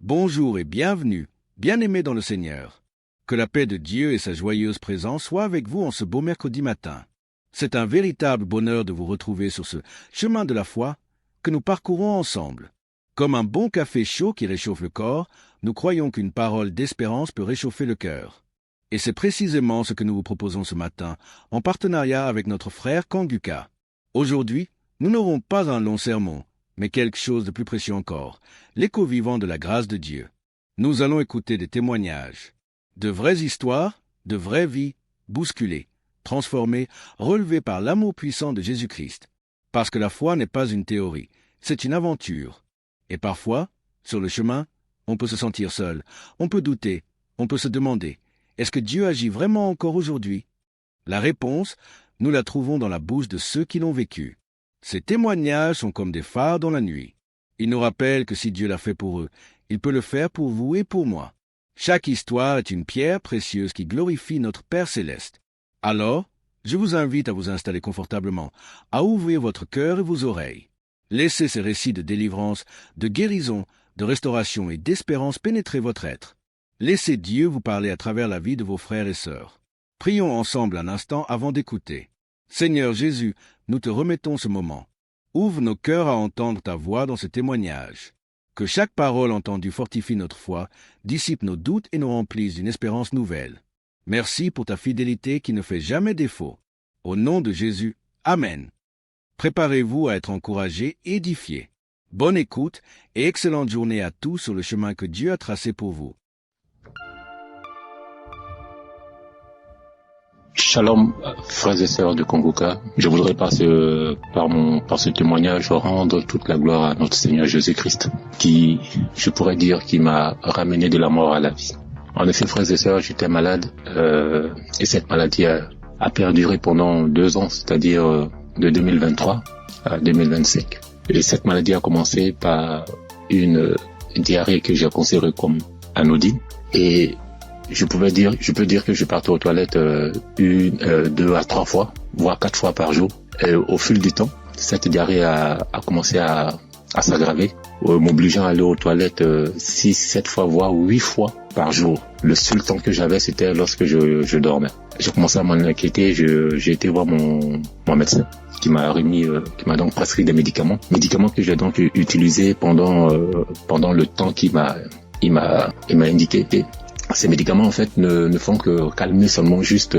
Bonjour et bienvenue, bien-aimés dans le Seigneur. Que la paix de Dieu et sa joyeuse présence soient avec vous en ce beau mercredi matin. C'est un véritable bonheur de vous retrouver sur ce chemin de la foi que nous parcourons ensemble. Comme un bon café chaud qui réchauffe le corps, nous croyons qu'une parole d'espérance peut réchauffer le cœur. Et c'est précisément ce que nous vous proposons ce matin, en partenariat avec notre frère Kanguka. Aujourd'hui, nous n'aurons pas un long sermon, mais quelque chose de plus précieux encore, l'écho vivant de la grâce de Dieu. Nous allons écouter des témoignages, de vraies histoires, de vraies vies, bousculées, transformées, relevées par l'amour puissant de Jésus-Christ. Parce que la foi n'est pas une théorie, c'est une aventure. Et parfois, sur le chemin, on peut se sentir seul, on peut douter, on peut se demander, est-ce que Dieu agit vraiment encore aujourd'hui? La réponse, nous la trouvons dans la bouche de ceux qui l'ont vécu. Ces témoignages sont comme des phares dans la nuit. Ils nous rappellent que si Dieu l'a fait pour eux, il peut le faire pour vous et pour moi. Chaque histoire est une pierre précieuse qui glorifie notre Père céleste. Alors, je vous invite à vous installer confortablement, à ouvrir votre cœur et vos oreilles. Laissez ces récits de délivrance, de guérison, de restauration et d'espérance pénétrer votre être. Laissez Dieu vous parler à travers la vie de vos frères et sœurs. Prions ensemble un instant avant d'écouter. Seigneur Jésus, nous te remettons ce moment. Ouvre nos cœurs à entendre ta voix dans ce témoignage. Que chaque parole entendue fortifie notre foi, dissipe nos doutes et nous remplisse d'une espérance nouvelle. Merci pour ta fidélité qui ne fait jamais défaut. Au nom de Jésus, Amen. Préparez-vous à être encouragés, édifiés. Bonne écoute et excellente journée à tous sur le chemin que Dieu a tracé pour vous. Shalom, frères et sœurs de Kanguka. Je voudrais par ce témoignage rendre toute la gloire à notre Seigneur Jésus-Christ, qui, je pourrais dire, qui m'a ramené de la mort à la vie. En effet, frères et sœurs, j'étais malade, et cette maladie a perduré pendant 2 ans, c'est-à-dire de 2023 à 2025. Et cette maladie a commencé par une diarrhée que j'ai considérée comme anodine, et je peux dire que je partais aux toilettes 2 à 3 fois, voire 4 fois par jour. Et au fil du temps, cette diarrhée a commencé à s'aggraver, m'obligeant à aller aux toilettes 6, 7 fois, voire 8 fois par jour. Le seul temps que j'avais, c'était lorsque je dormais. J'ai commencé à m'en inquiéter, j'ai été voir mon médecin qui m'a donc prescrit des médicaments que j'ai donc utilisés pendant le temps qu'il m'a indiqué. Ces médicaments en fait ne font que calmer seulement juste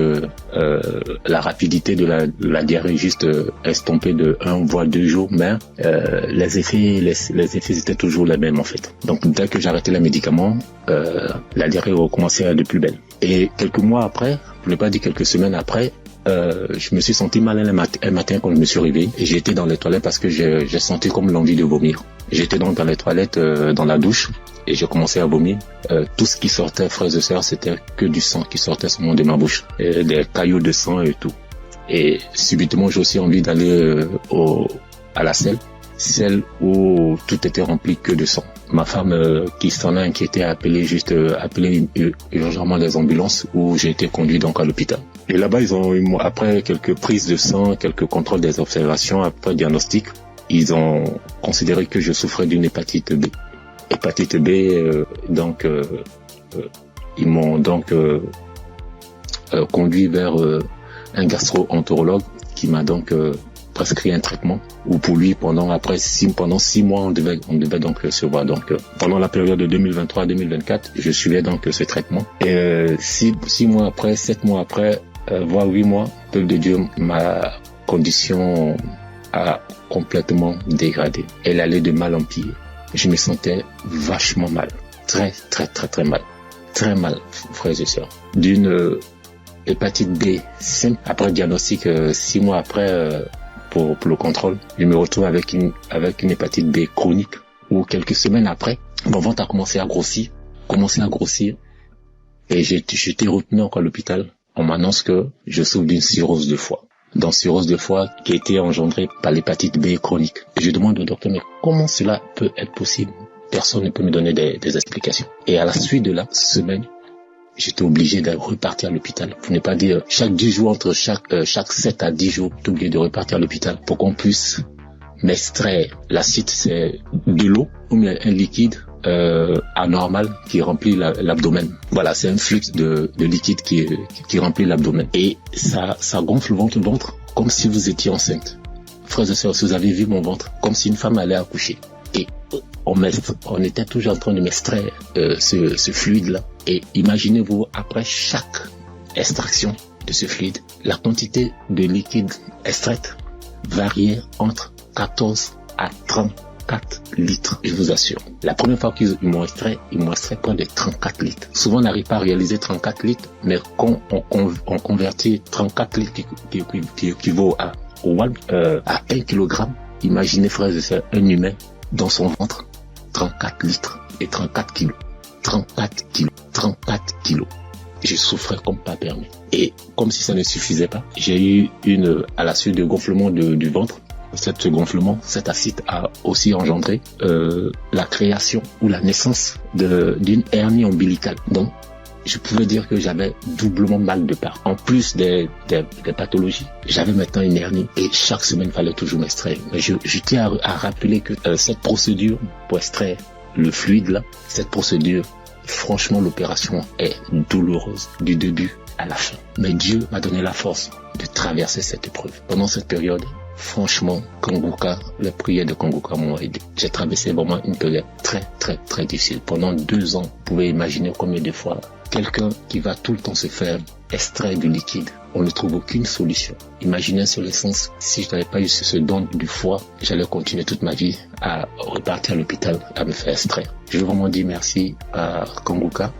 la rapidité de la diarrhée, juste estomper de 1 voire 2 jours, mais les effets étaient toujours les mêmes en fait. Donc dès que j'arrêtais les médicaments, la diarrhée recommençait de plus belle. Et quelques mois après, pour ne pas dire quelques semaines après, je me suis senti mal un matin quand je me suis réveillé et j'ai été dans les toilettes parce que j'ai senti comme l'envie de vomir. J'étais donc dans les toilettes, dans la douche, et j'ai commencé à vomir. Tout ce qui sortait, frères et sœurs, c'était que du sang qui sortait seulement de ma bouche, et des caillots de sang et tout. Et subitement, j'ai aussi envie d'aller à la selle, celle où tout était rempli que de sang. Ma femme, qui s'en a inquiété, a appelé urgemment les ambulances, où j'ai été conduit donc à l'hôpital. Et là-bas, après quelques prises de sang, quelques contrôles des observations, après diagnostic, ils ont considéré que je souffrais d'une hépatite B. Hépatite B, ils m'ont donc conduit vers un gastro-entérologue qui m'a donc prescrit un traitement, où pour lui pendant 6 mois on devait donc se voir. Donc pendant la période de 2023-2024, je suivais donc ce traitement. Et 6 mois après, 7 mois après, voire 8 mois, peuple de Dieu, ma condition a complètement dégradé. Elle allait de mal en pire. Je me sentais vachement mal. Très, très, très, très mal. Très mal, frères et sœurs. D'une hépatite B simple, après diagnostic, 6 mois après, pour le contrôle, je me retrouve avec une hépatite B chronique, où quelques semaines après, mon ventre a commencé à grossir, et j'ai été retenu encore à l'hôpital. On m'annonce que je souffre d'une cirrhose de foie. Dans cirrhose de foie qui a été engendrée par l'hépatite B chronique. Et je demande au docteur, mais comment cela peut être possible? Personne ne peut me donner des explications. Et à la suite de la semaine, j'étais obligé de repartir à l'hôpital. Pour ne pas dire chaque 10 jours, entre chaque 7 à 10 jours, j'étais obligé de repartir à l'hôpital pour qu'on puisse m'extraire. L'acide, c'est de l'eau, ou un liquide anormal qui remplit l'abdomen. Voilà, c'est un flux de liquide qui remplit l'abdomen. Et ça gonfle le ventre comme si vous étiez enceinte. Frères et sœurs, si vous avez vu mon ventre, comme si une femme allait accoucher. Et on était toujours en train de m'extraire ce fluide-là. Et imaginez-vous, après chaque extraction de ce fluide, la quantité de liquide extraite variait entre 14 à 34 litres, je vous assure. La première fois qu'ils m'ont extrait près de 34 litres. Souvent, on n'arrive pas à réaliser 34 litres, mais quand on convertit 34 litres qui équivaut à 1 kilogramme, imaginez, frères et sœurs, un humain dans son ventre, 34 litres et 34 kilos. 34 kilos. Je souffrais comme pas permis. Et comme si ça ne suffisait pas, j'ai eu à la suite de gonflement du ventre, cet acide a aussi engendré la création ou la naissance d'une hernie ombilicale. Donc, je pouvais dire que j'avais doublement mal de part. En plus des pathologies, j'avais maintenant une hernie et chaque semaine, il fallait toujours m'extraire. Mais je tiens à rappeler que cette procédure pour extraire le fluide là, cette procédure, franchement, l'opération est douloureuse du début à la fin. Mais Dieu m'a donné la force de traverser cette épreuve. Pendant cette période, franchement, les prières de Kongoka m'ont aidé. J'ai traversé vraiment une période très, très, très difficile. Pendant 2 ans, vous pouvez imaginer combien de fois quelqu'un qui va tout le temps se faire extraire du liquide, on ne trouve aucune solution. Imaginez sur le sens, si je n'avais pas eu ce don du foie, j'allais continuer toute ma vie à repartir à l'hôpital à me faire extraire. Je veux vraiment dire merci à Kongoka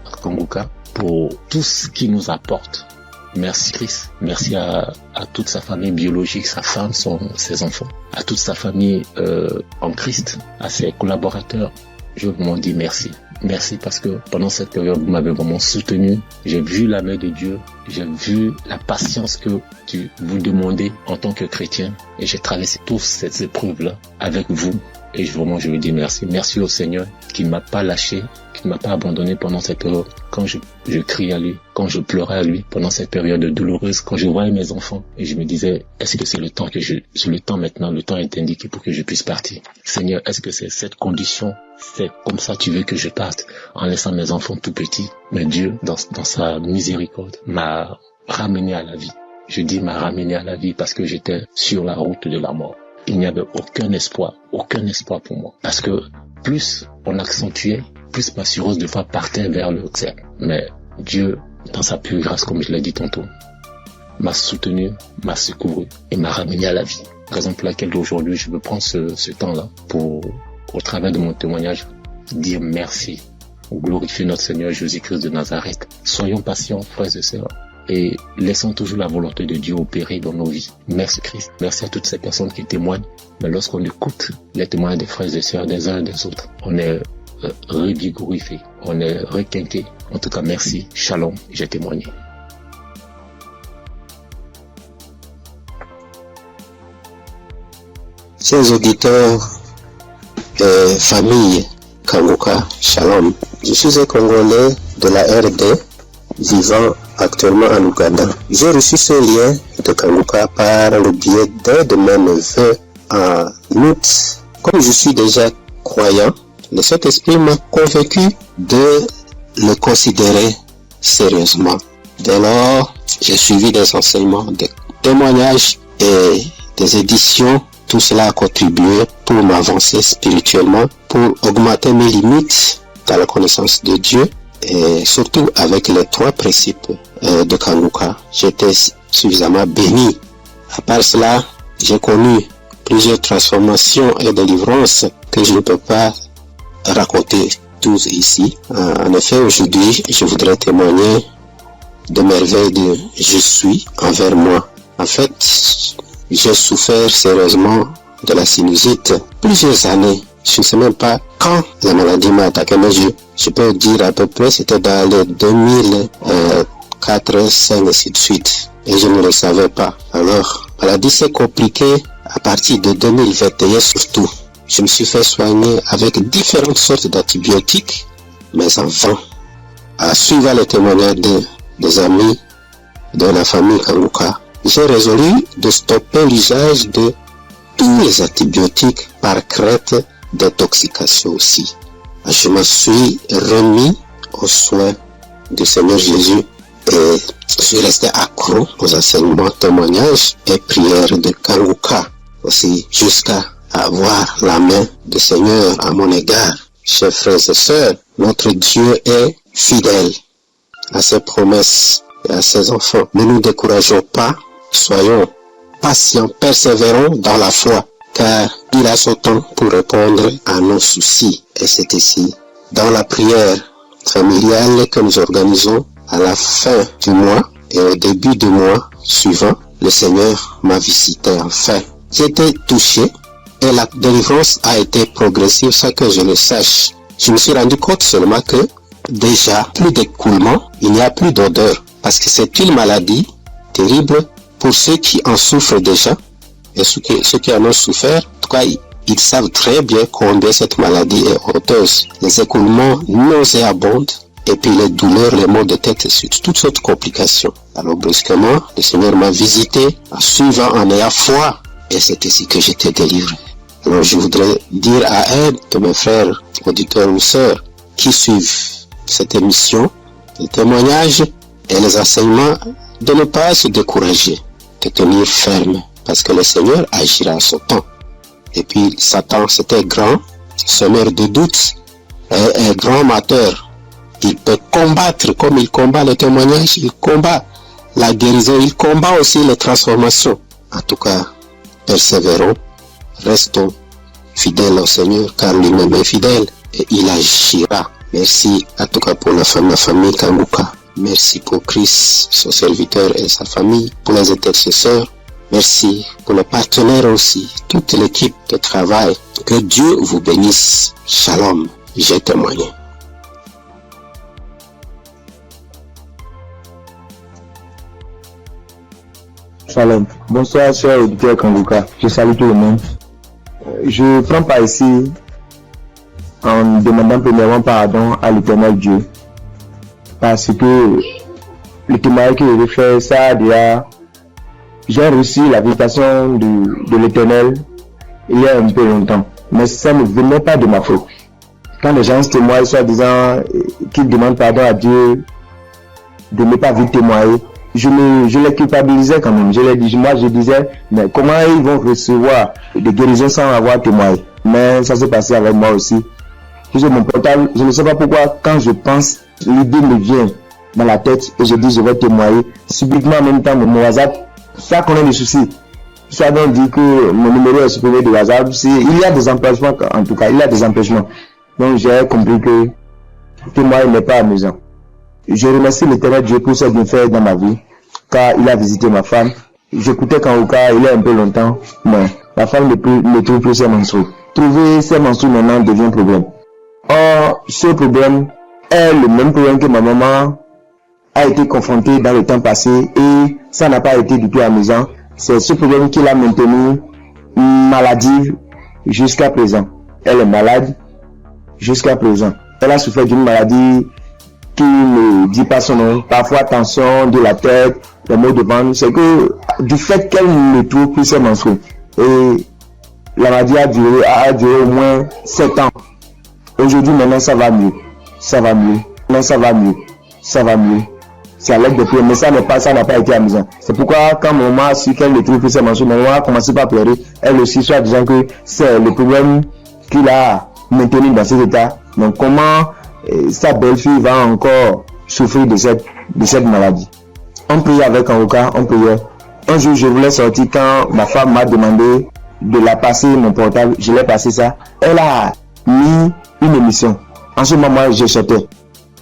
pour tout ce qu'il nous apporte. Merci Christ, merci à toute sa famille biologique, sa femme, ses enfants, à toute sa famille en Christ, à ses collaborateurs. Je veux vraiment dire merci. Merci parce que pendant cette période, vous m'avez vraiment soutenu. J'ai vu la main de Dieu. J'ai vu la patience que vous demandez en tant que chrétien. Et j'ai traversé toutes ces épreuves-là avec vous. Et vraiment, je veux dire merci. Merci au Seigneur qui ne m'a pas lâché, qui ne m'a pas abandonné pendant cette période. Quand je criais à lui, quand je pleurais à lui, pendant cette période douloureuse, quand je voyais mes enfants, et je me disais, est-ce que c'est le temps maintenant, le temps est indiqué pour que je puisse partir. Seigneur, est-ce que c'est cette condition, c'est comme ça tu veux que je parte, en laissant mes enfants tout petits? Mais Dieu, dans sa miséricorde, m'a ramené à la vie. Je dis m'a ramené à la vie parce que j'étais sur la route de la mort. Il n'y avait aucun espoir pour moi. Parce que plus on accentuait, plus ma cirrhose de foie partait vers le cerf. Mais Dieu, dans sa pure grâce, comme je l'ai dit tantôt, m'a soutenu, m'a secouru et m'a ramené à la vie. Raison pour laquelle aujourd'hui, je veux prendre ce temps-là pour, au travers de mon témoignage, dire merci, glorifier notre Seigneur Jésus-Christ de Nazareth. Soyons patients, frères et sœurs, et laissons toujours la volonté de Dieu opérer dans nos vies. Merci Christ. Merci à toutes ces personnes qui témoignent. Mais lorsqu'on écoute les témoignages des frères et sœurs des uns et des autres, on est revigorifié, on est requinqué. En tout cas, merci. Shalom, j'ai témoigné. Chers auditeurs et famille Kongoka, Shalom. Je suis un Congolais de la RD vivant actuellement en Ouganda. J'ai reçu ce lien de Kongoka par le biais d'un de mes neveux en août. Comme je suis déjà croyant, le Saint-Esprit m'a convaincu de le considérer sérieusement. Dès lors, j'ai suivi des enseignements, des témoignages et des éditions. Tout cela a contribué pour m'avancer spirituellement, pour augmenter mes limites dans la connaissance de Dieu et surtout avec les 3 principes de Kongoka. J'étais suffisamment béni. À part cela, j'ai connu plusieurs transformations et délivrances que je ne peux pas raconter tous ici. En effet, aujourd'hui, je voudrais témoigner de merveilles de je suis envers moi. En fait, j'ai souffert sérieusement de la sinusite plusieurs années. Je ne sais même pas quand la maladie m'a attaqué, mais je peux dire à peu près c'était dans les 2004, 2005 et ainsi de suite. Et je ne le savais pas. Alors, la maladie s'est compliquée à partir de 2021 surtout. Je me suis fait soigner avec différentes sortes d'antibiotiques, mais en vain. À suivre les témoignages des amis de la famille Kongoka, j'ai résolu de stopper l'usage de tous les antibiotiques par crainte d'intoxication aussi. je me suis remis aux soins du Seigneur Jésus et je suis resté accro aux enseignements, témoignages et prières de Kanguka aussi jusqu'à avoir la main du Seigneur à mon égard. Chers frères et sœurs, notre Dieu est fidèle à ses promesses et à ses enfants. Ne nous décourageons pas, soyons patients, persévérons dans la foi, car il a son temps pour répondre à nos soucis. Et c'est ici, dans la prière familiale que nous organisons à la fin du mois et au début du mois suivant, le Seigneur m'a visité enfin. J'ai été touché et la délivrance a été progressive sans que je le sache. Je me suis rendu compte seulement que déjà plus d'écoulement, il n'y a plus d'odeur parce que c'est une maladie terrible pour ceux qui en souffrent déjà et ceux qui en ont souffert. En tout cas, ils savent très bien combien cette maladie est honteuse. Les écoulements nauséabonds et puis les douleurs, les maux de tête, toutes sortes de complications. Alors brusquement, le Seigneur m'a visité en suivant, en ayant foi et c'est ici que j'étais délivré. Alors je voudrais dire à elle, que mes frères, auditeurs ou sœurs, qui suivent cette émission, les témoignages et les enseignements, de ne pas se décourager, de tenir ferme, parce que le Seigneur agira en son temps. Et puis Satan, c'était grand, semeur de doutes, et un grand amateur. Il peut combattre comme il combat le témoignage, il combat la guérison, il combat aussi les transformations. En tout cas, persévérons, restons fidèles au Seigneur, car lui-même est fidèle et il agira. Merci en tout cas pour la famille Kanguka. Merci pour Christ, son serviteur et sa famille, pour les intercesseurs. Merci pour les partenaires aussi, toute l'équipe de travail. Que Dieu vous bénisse. Shalom, j'ai témoigné. Shalom. Bonsoir, cher auditeur Kanguka. Je salue tout le monde. Je prends part ici en demandant premièrement pardon à l'Éternel Dieu. Parce que le témoignage que je vais faire, ça déjà, j'ai reçu la visitation de l'Éternel il y a un peu longtemps. Mais ça ne venait pas de ma faute. Quand les gens se témoignent, soit disant qu'ils demandent pardon à Dieu de ne pas vite témoigner, je les culpabilisais quand même. Je disais, mais comment ils vont recevoir des guérisons sans avoir témoigné? Mais ça s'est passé avec moi aussi. J'ai mon portable, je ne sais pas pourquoi, quand je pense, l'idée me vient dans la tête et je dis je vais témoigner. Subitement en même temps, mon WhatsApp, ça connaît des soucis. Ça donc dit que mon numéro est supprimé de WhatsApp. Il y a des empêchements, en tout cas, il y a des empêchements. Donc j'ai compris que témoigner n'est pas amusant. Je remercie l'Éternel Dieu pour ce qu'il fait dans ma vie, car il a visité ma femme. J'écoutais Kanguka il y a un peu longtemps, mais la femme ne trouve plus ses menstrues. Trouver ses menstrues maintenant devient un problème. Or, ce problème est le même problème que ma maman a été confrontée dans le temps passé et ça n'a pas été du tout amusant. C'est ce problème qui l'a maintenue maladive jusqu'à présent. Elle est malade jusqu'à présent. Elle a souffert d'une maladie qui ne dit pas son nom, parfois tension de la tête, les maux de ventre. C'est que du fait qu'elle ne trouve plus ses menstrues. Et la maladie a duré au moins 7 ans. Aujourd'hui, maintenant, ça va mieux. Ça va mieux. Non, ça va mieux. Ça va mieux. C'est à l'aide de prière, mais ça n'a pas été amusant. C'est pourquoi, quand maman a su qu'elle ne trouve plus ses menstrues, maman a commencé par pleurer. Elle aussi, soit disant que c'est le problème qu'il a maintenu dans cet état. Donc, comment sa belle-fille va encore souffrir de cette maladie? On priait avec Kanguka, on priait. Un jour, je voulais sortir quand ma femme m'a demandé de la passer mon portable. Je l'ai passé ça. Elle a mis une émission. En ce moment, je chantais.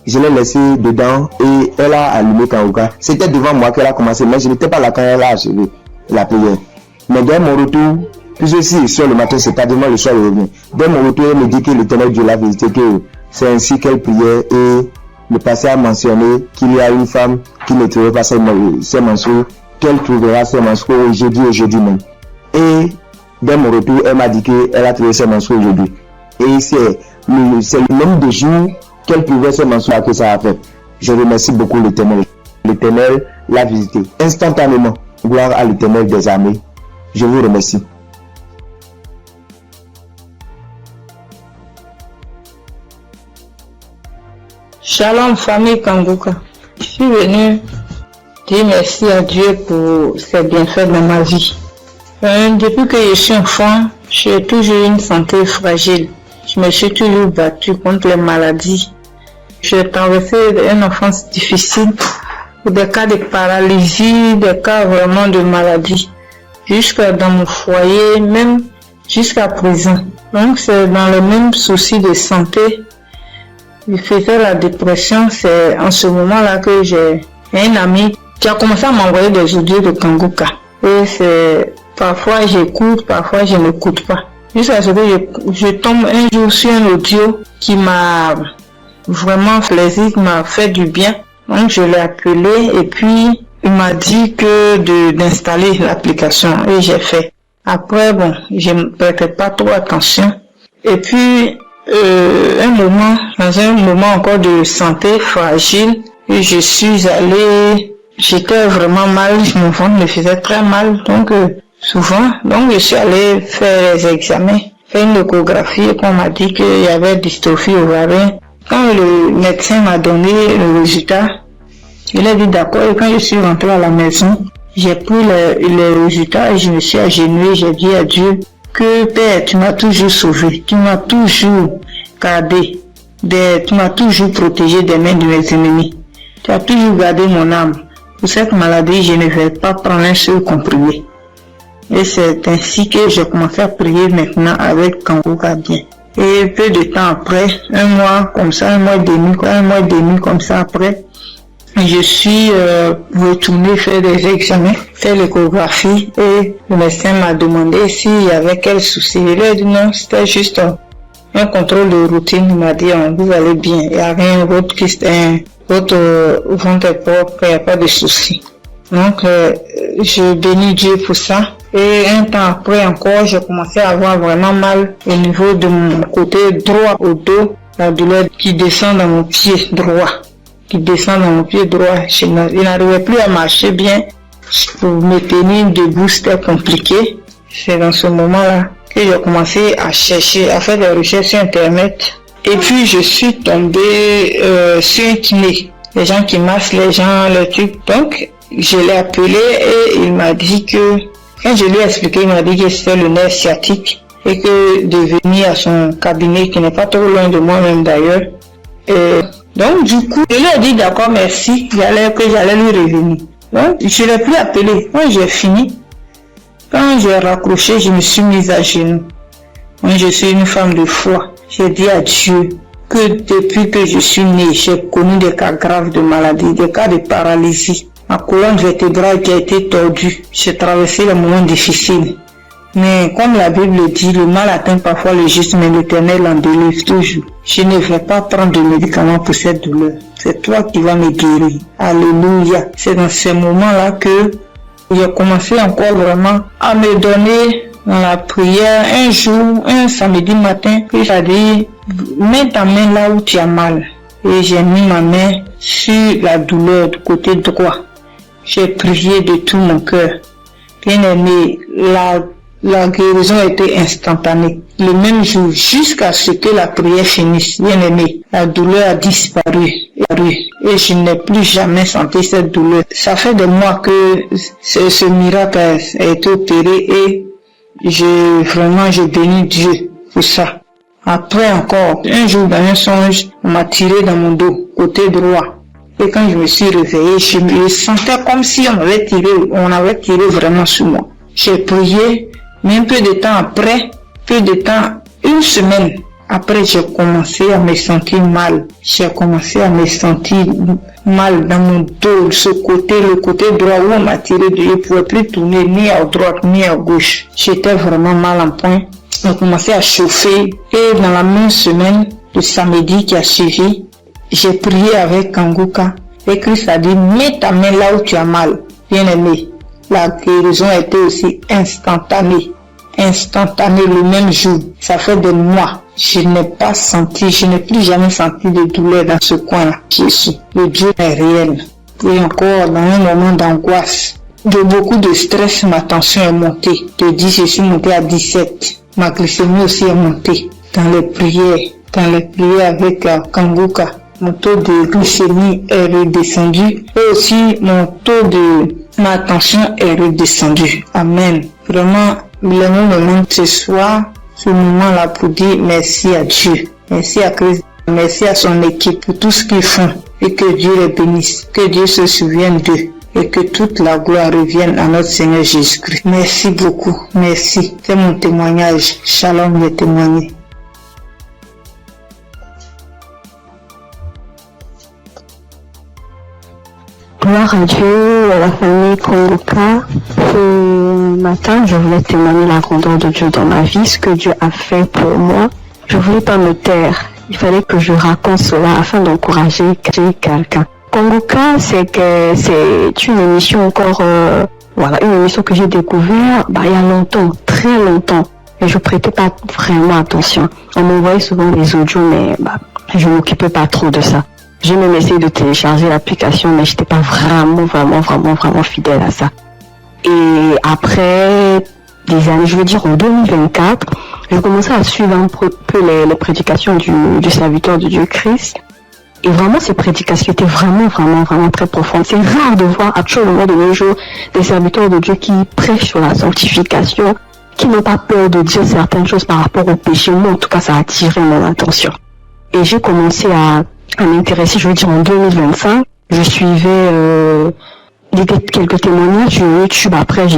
Je l'ai laissé dedans et elle a allumé Kanguka. C'était devant moi qu'elle a commencé, mais je n'étais pas là quand elle a achevé la prière. Mais dès mon retour, puisque si sur le matin, c'est tardivement le soir, elle revient. Dès mon retour, elle me dit que l'Éternel Dieu l'a visité, que c'est ainsi qu'elle priait et le passé a mentionné qu'il y a une femme qui ne trouvait pas ses menstrues, qu'elle trouvera ses menstrues aujourd'hui même. Et dès mon retour, elle m'a dit qu'elle a trouvé ses menstrues aujourd'hui. Et c'est le nombre de jours qu'elle pouvait se menstruer que ça a fait. Je remercie beaucoup l'Éternel. L'Éternel l'a visité instantanément. Gloire à l'Éternel des armées. Je vous remercie. Shalom famille Kanguka. Je suis venue dire merci à Dieu pour ses bienfaits dans ma vie. Depuis que je suis enfant, j'ai toujours eu une santé fragile. Je me suis toujours battue contre les maladies. J'ai traversé une enfance difficile, des cas de paralysie, des cas vraiment de maladie, jusqu'à dans mon foyer, même jusqu'à présent. Donc c'est dans le même souci de santé. Je faisais la dépression, c'est en ce moment-là que j'ai un ami qui a commencé à m'envoyer des audios de Kanguka. Et c'est parfois j'écoute, parfois je n'écoute pas. Jusqu'à ce que je tombe un jour sur un audio qui m'a vraiment plaisir, qui m'a fait du bien. Donc je l'ai appelé et puis il m'a dit que d'installer l'application et j'ai fait. Après bon, je ne prêtais pas trop attention. Et puis dans un moment encore de santé fragile, et je suis allée, j'étais vraiment mal, mon ventre me faisait très mal, donc souvent, donc je suis allée faire les examens, faire une échographie et on m'a dit qu'il y avait dystrophie ovarienne. Quand le médecin m'a donné le résultat, il a dit d'accord, et quand je suis rentrée à la maison, j'ai pris les résultats et je me suis agenouillée, j'ai dit à Dieu que Père, tu m'as toujours sauvé, tu m'as toujours gardé, tu m'as toujours protégé des mains de mes ennemis, tu as toujours gardé mon âme. Pour cette maladie, je ne vais pas prendre un seul comprimé. Et c'est ainsi que j'ai commencé à prier maintenant avec Kanguka bien. Et peu de temps après, un mois et demi comme ça après, je suis retournée faire des examens, faire l'échographie et le médecin m'a demandé s'il y avait quel souci. Il a dit non, c'était juste un contrôle de routine. Il m'a dit vous allez bien, il y a rien d'autre qui votre ventre est propre, il n'y a pas de souci. Donc je bénis Dieu pour ça. Et un temps après encore, j'ai commencé à avoir vraiment mal au niveau de mon côté droit au dos, la douleur qui descend dans mon pied droit. Je n'arrivais plus à marcher bien. Pour me tenir debout, c'était compliqué. C'est dans ce moment-là que j'ai commencé à chercher, à faire des recherches sur Internet. Et puis, je suis tombée sur un kiné. Les gens qui massent les gens, les trucs. Donc, je l'ai appelé et il m'a dit que, quand je lui ai expliqué, il m'a dit que c'était le nerf sciatique et que de venir à son cabinet, qui n'est pas trop loin de moi-même d'ailleurs. Donc, du coup, je lui ai dit d'accord, merci, que j'allais lui revenir. Donc, je ne l'ai plus appelé. Quand j'ai fini, quand j'ai raccroché, je me suis mise à genoux. Moi, je suis une femme de foi. J'ai dit à Dieu que depuis que je suis née, j'ai connu des cas graves de maladie, des cas de paralysie. Ma colonne vertébrale qui a été tordue. J'ai traversé les moments difficiles. Mais comme la Bible dit, le mal atteint parfois le juste, mais l'Éternel en délivre toujours. Je ne vais pas prendre de médicaments pour cette douleur. C'est toi qui vas me guérir. Alléluia. C'est dans ces moments-là que j'ai commencé encore vraiment à me donner dans la prière. Un jour, un samedi matin, j'ai dit, mets ta main là où tu as mal. Et j'ai mis ma main sur la douleur du côté droit. J'ai prié de tout mon cœur. Bien aimé, la guérison a été instantanée. Le même jour, jusqu'à ce que la prière finisse, bien aimé, la douleur a disparu. Et je n'ai plus jamais senti cette douleur. Ça fait des mois que ce miracle a été opéré et je bénis Dieu pour ça. Après encore, un jour dans un songe, on m'a tiré dans mon dos, côté droit. Et quand je me suis réveillé, je me sentais comme si on avait tiré vraiment sur moi. J'ai prié, mais un peu de temps, une semaine après, j'ai commencé à me sentir mal. J'ai commencé à me sentir mal dans mon dos, le côté droit où on m'a tiré, je ne pouvais plus tourner ni à droite ni à gauche. J'étais vraiment mal en point. On a commencé à chauffer et dans la même semaine, le samedi qui a suivi, j'ai prié avec Kanguka et Christ a dit, mets ta main là où tu as mal. Bien aimé, la guérison a été aussi instantanée le même jour. Ça fait des mois. Je n'ai plus jamais senti de douleur dans ce coin-là. Jésus, le Dieu est réel. Et encore dans un moment d'angoisse, de beaucoup de stress, ma tension est montée. De 10, je suis montée à 17. Ma glycémie aussi est montée. Dans les prières avec Kanguka, mon taux de glycémie est redescendu et aussi mon taux de ma tension est redescendu. Amen. Vraiment, le moment ce soir, ce moment-là pour dire merci à Dieu, merci à Christ, merci à son équipe pour tout ce qu'ils font et que Dieu les bénisse, que Dieu se souvienne d'eux et que toute la gloire revienne à notre Seigneur Jésus-Christ. Merci beaucoup, merci. C'est mon témoignage. Shalom, j'ai témoigné. Gloire à Dieu, à la famille Kongoka. Ce matin, je voulais témoigner la grandeur de Dieu dans ma vie, ce que Dieu a fait pour moi. Je voulais pas me taire. Il fallait que je raconte cela afin d'encourager quelqu'un. Kongoka, c'est une émission encore, une émission que j'ai découvert, il y a longtemps, très longtemps. Et je prêtais pas vraiment attention. On m'envoyait souvent des audios, mais, je m'occupais pas trop de ça. J'ai même essayé de télécharger l'application, mais j'étais pas vraiment fidèle à ça. Et après des années, je veux dire en 2024, j'ai commencé à suivre un peu les prédications du serviteur de Dieu Christ. Et vraiment, ces prédications étaient vraiment très profondes. C'est rare de voir actuellement de nos jours des serviteurs de Dieu qui prêchent sur la sanctification, qui n'ont pas peur de dire certaines choses par rapport au péché. Moi, en tout cas, ça a attiré mon attention. Et j'ai commencé à m'intéresser, je veux dire en 2025. Je suivais quelques témoignages sur YouTube. Après,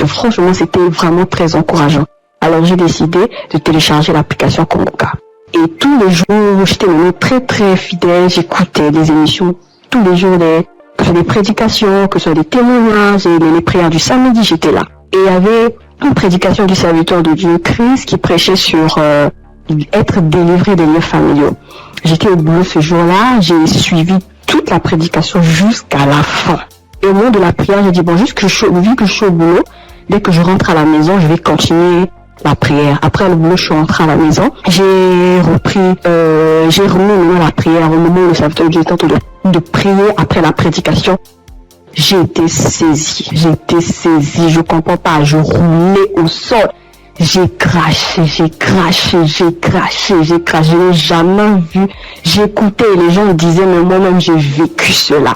franchement, c'était vraiment très encourageant. Alors, j'ai décidé de télécharger l'application Kongoka. Et tous les jours, j'étais vraiment très fidèle. J'écoutais des émissions tous les jours, que ce soit des prédications, que ce soit des témoignages, et les prières du samedi, j'étais là. Et il y avait une prédication du serviteur de Dieu Christ qui prêchait sur être délivré des liens familiaux. J'étais au boulot ce jour-là, j'ai suivi toute la prédication jusqu'à la fin. Et au moment de la prière, j'ai dit, vu que je suis au boulot, dès que je rentre à la maison, je vais continuer la prière. Après le boulot, je suis rentrée à la maison. J'ai remis la prière au moment où le serviteur de Dieu était en train de prier après la prédication. J'ai été saisie, je comprends pas, je roulais au sol. J'ai craché, je n'ai jamais vu. J'écoutais et les gens disaient, mais moi-même j'ai vécu cela.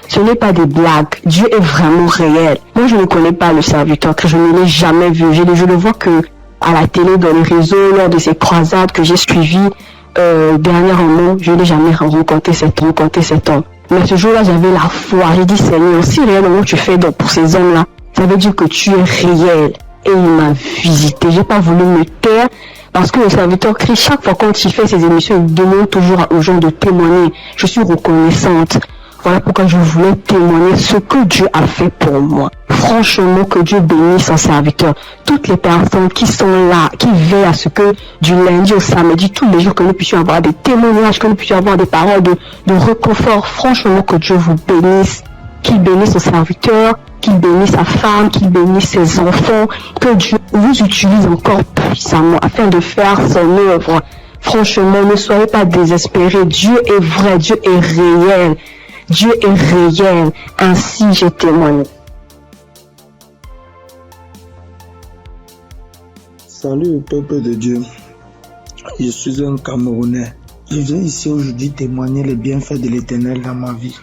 Ce n'est pas des blagues, Dieu est vraiment réel. Moi je ne connais pas le serviteur, que je ne l'ai jamais vu. Je le vois que à la télé, dans les réseaux, lors de ces croisades que j'ai suivies dernièrement, je n'ai jamais rencontré cet homme. Mais ce jour-là, j'avais la foi. J'ai dit, Seigneur, si réellement tu fais donc pour ces hommes-là, ça veut dire que tu es réel. Et il m'a visité. J'ai pas voulu me taire parce que le serviteur Christ, chaque fois quand il fait ses émissions, il demande toujours aux gens de témoigner. Je suis reconnaissante. Voilà pourquoi je voulais témoigner ce que Dieu a fait pour moi. Franchement, que Dieu bénisse son serviteur. Toutes les personnes qui sont là, qui veillent à ce que du lundi au samedi, tous les jours, que nous puissions avoir des témoignages, que nous puissions avoir des paroles de réconfort. Franchement, que Dieu vous bénisse. Qu'il bénisse son serviteur, qu'il bénisse sa femme, qu'il bénisse ses enfants. Que Dieu vous utilise encore puissamment afin de faire son œuvre. Franchement, ne soyez pas désespérés. Dieu est vrai, Dieu est réel. Dieu est réel. Ainsi, j'ai témoigné. Salut peuple de Dieu. Je suis un Camerounais. Je viens ici aujourd'hui témoigner les bienfaits de l'Éternel dans ma vie.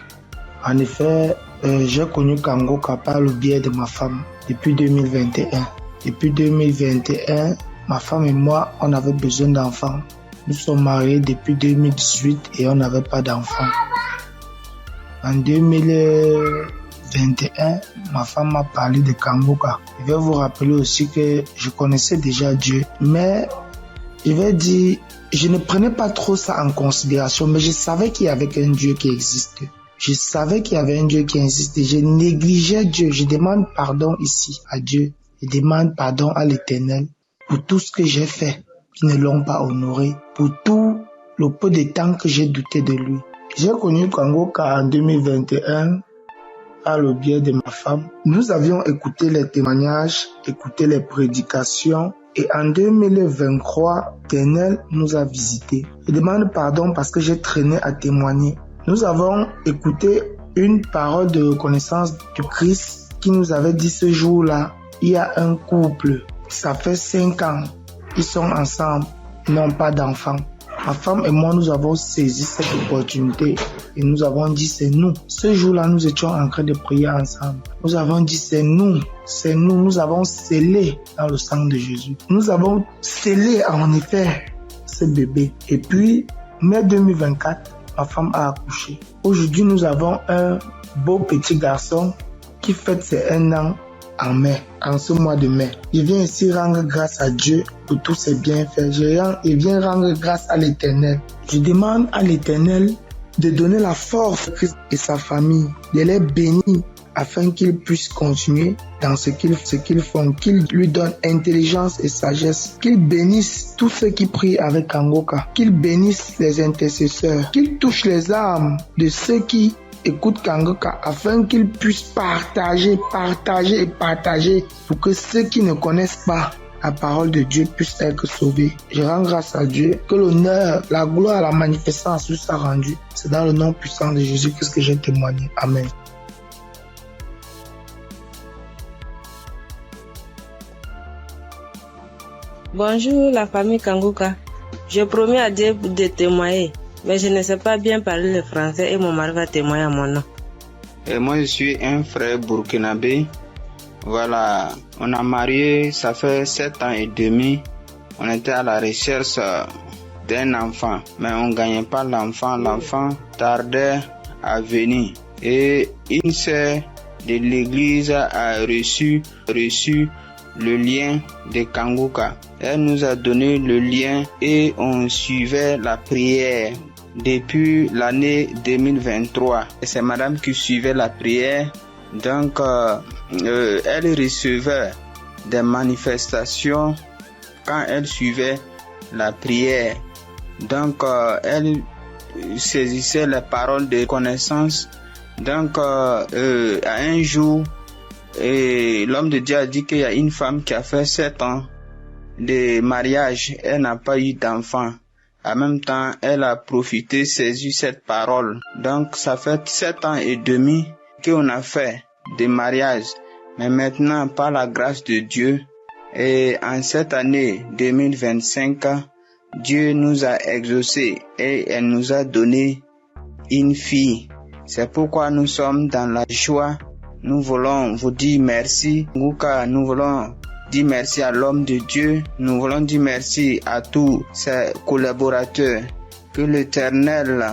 En effet, j'ai connu Kongoka par le biais de ma femme depuis 2021. Depuis 2021, ma femme et moi, on avait besoin d'enfants. Nous sommes mariés depuis 2018 et on n'avait pas d'enfants. En 2021, ma femme m'a parlé de Kongoka. Je vais vous rappeler aussi que je connaissais déjà Dieu, mais je vais dire, je ne prenais pas trop ça en considération, mais je savais qu'il y avait un Dieu qui existe. Je savais qu'il y avait un Dieu qui existait. Je négligeais Dieu. Je demande pardon ici à Dieu. Je demande pardon à l'Éternel pour tout ce que j'ai fait qui ne l'ont pas honoré, pour tout le peu de temps que j'ai douté de lui. J'ai connu Kongoka en 2021 par le biais de ma femme. Nous avions écouté les témoignages, écouté les prédications et en 2023, l'Éternel nous a visités. Je demande pardon parce que j'ai traîné à témoigner. Nous avons écouté une parole de reconnaissance du Christ qui nous avait dit ce jour-là, il y a un couple, ça fait 5 ans, ils sont ensemble, ils n'ont pas d'enfants. Ma femme et moi, nous avons saisi cette opportunité et nous avons dit c'est nous. Ce jour-là, nous étions en train de prier ensemble. Nous avons dit c'est nous. Nous avons scellé dans le sang de Jésus. Nous avons scellé en effet ce bébé. Et puis, mai 2024, ma femme a accouché. Aujourd'hui, nous avons un beau petit garçon qui fête ses 1 an en mai, en ce mois de mai. Je viens ici rendre grâce à Dieu pour tous ses bienfaits. Je viens rendre grâce à l'Éternel. Je demande à l'Éternel de donner la force à Christ et sa famille, de les bénir afin qu'ils puissent continuer dans ce qu'ils font, qu'ils lui donnent intelligence et sagesse, qu'ils bénissent tous ceux qui prient avec Kangoka, qu'ils bénissent les intercesseurs, qu'ils touchent les âmes de ceux qui écoutent Kangoka afin qu'ils puissent partager pour que ceux qui ne connaissent pas la parole de Dieu puissent être sauvés. Je rends grâce à Dieu, que l'honneur, la gloire, la magnificence lui soit rendue. C'est dans le nom puissant de Jésus-Christ que j'ai témoigné. Amen. Bonjour la famille Kangoka. Je promets à Dieu de témoigner, mais je ne sais pas bien parler le français et mon mari va témoigner à mon nom. Et moi je suis un frère burkinabé. Voilà, on a marié, ça fait 7 ans et demi. On était à la recherche d'un enfant, mais on ne gagnait pas l'enfant. L'enfant tardait à venir. Et une sœur de l'église a reçu le lien de Kangoka. Elle nous a donné le lien et on suivait la prière depuis l'année 2023. Et c'est madame qui suivait la prière. Donc, elle recevait des manifestations quand elle suivait la prière. Donc, elle saisissait les paroles de connaissance. Donc, à un jour, l'homme de Dieu a dit qu'il y a une femme qui a fait 7 ans de mariage. Elle n'a pas eu d'enfant. En même temps, elle a profité, saisi cette parole. Donc, ça fait 7 ans et demi qu'on a fait des mariages. Mais maintenant, par la grâce de Dieu, et en cette année 2025, Dieu nous a exaucés et elle nous a donné une fille. C'est pourquoi nous sommes dans la joie. Nous voulons vous dire merci. Nous voulons dire merci à l'homme de Dieu. Nous voulons dire merci à tous ses collaborateurs. Que l'Éternel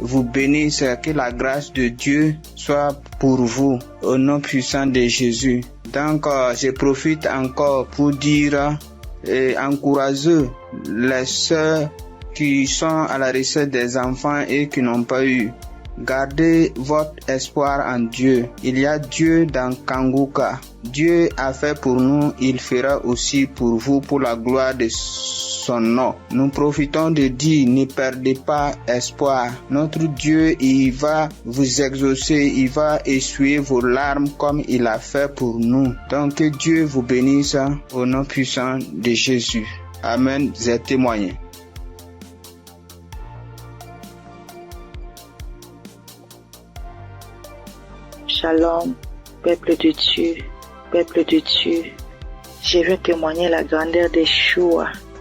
vous bénisse, que la grâce de Dieu soit pour vous au nom puissant de Jésus. Donc, je profite encore pour dire et encourager les sœurs qui sont à la recherche des enfants et qui n'ont pas eu. Gardez votre espoir en Dieu. Il y a Dieu dans Kangoka. Dieu a fait pour nous, il fera aussi pour vous, pour la gloire de son nom. Nous profitons de dire, ne perdez pas espoir. Notre Dieu, il va vous exaucer, il va essuyer vos larmes comme il a fait pour nous. Donc que Dieu vous bénisse au nom puissant de Jésus. Amen. J'ai témoigné. Shalom, peuple de Dieu, peuple de Dieu. Je veux témoigner la grandeur de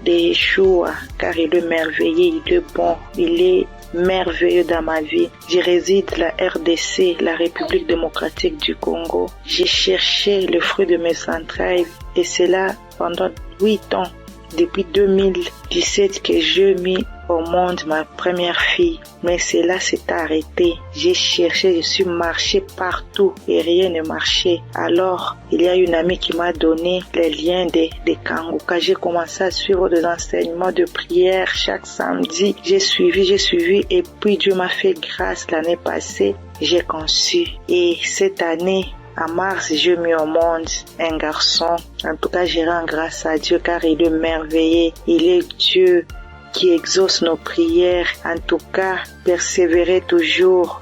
Yeshua, car il est merveilleux, il est bon, il est merveilleux dans ma vie. Je réside la RDC, la République démocratique du Congo. J'ai cherché le fruit de mes entrailles et c'est là pendant 8 ans, depuis 2017 que je mis au monde ma première fille. Mais cela s'est arrêté. J'ai cherché, je suis marché partout et rien ne marchait. Alors, il y a une amie qui m'a donné les liens de Kangoka. J'ai commencé à suivre des enseignements de prière chaque samedi. J'ai suivi et puis Dieu m'a fait grâce l'année passée. J'ai conçu. Et cette année, en mars, j'ai mis au monde un garçon. En tout cas, je rends grâce à Dieu car il est merveilleux. Il est Dieu qui exauce nos prières. En tout cas, persévérez toujours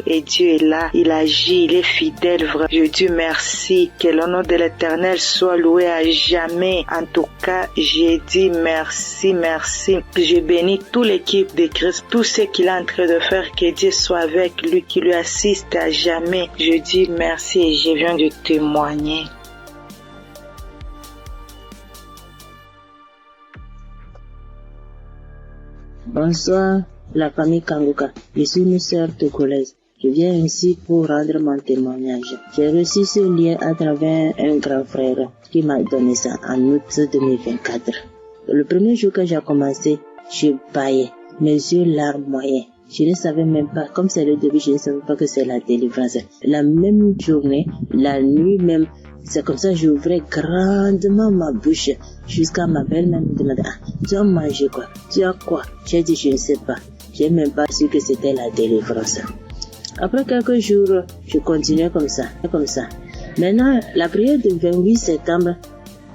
et Dieu est là, il agit, il est fidèle. Je dis merci, que le nom de l'Éternel soit loué à jamais. En tout cas, j'ai dit merci. Je bénis toute l'équipe de Christ, tout ce qu'il est en train de faire, que Dieu soit avec lui, qui lui assiste à jamais. Je dis merci et je viens de témoigner. Bonsoir, la famille Kanguka. Je suis une sœur togolaise. Je viens ici pour rendre mon témoignage. J'ai reçu ce lien à travers un grand frère qui m'a donné ça en août 2024. Le premier jour que j'ai commencé, je baillais, mes yeux larmoyaient. Je ne savais même pas, comme c'est le début, je ne savais pas que c'est la délivrance. La même journée, la nuit même, c'est comme ça que j'ouvrais grandement ma bouche jusqu'à ma belle-mère me demandait, tu as mangé quoi? Tu as quoi? J'ai dit, je ne sais pas. J'ai même pas su que c'était la délivrance. Après quelques jours, je continuais comme ça. Maintenant, la prière du 28 septembre,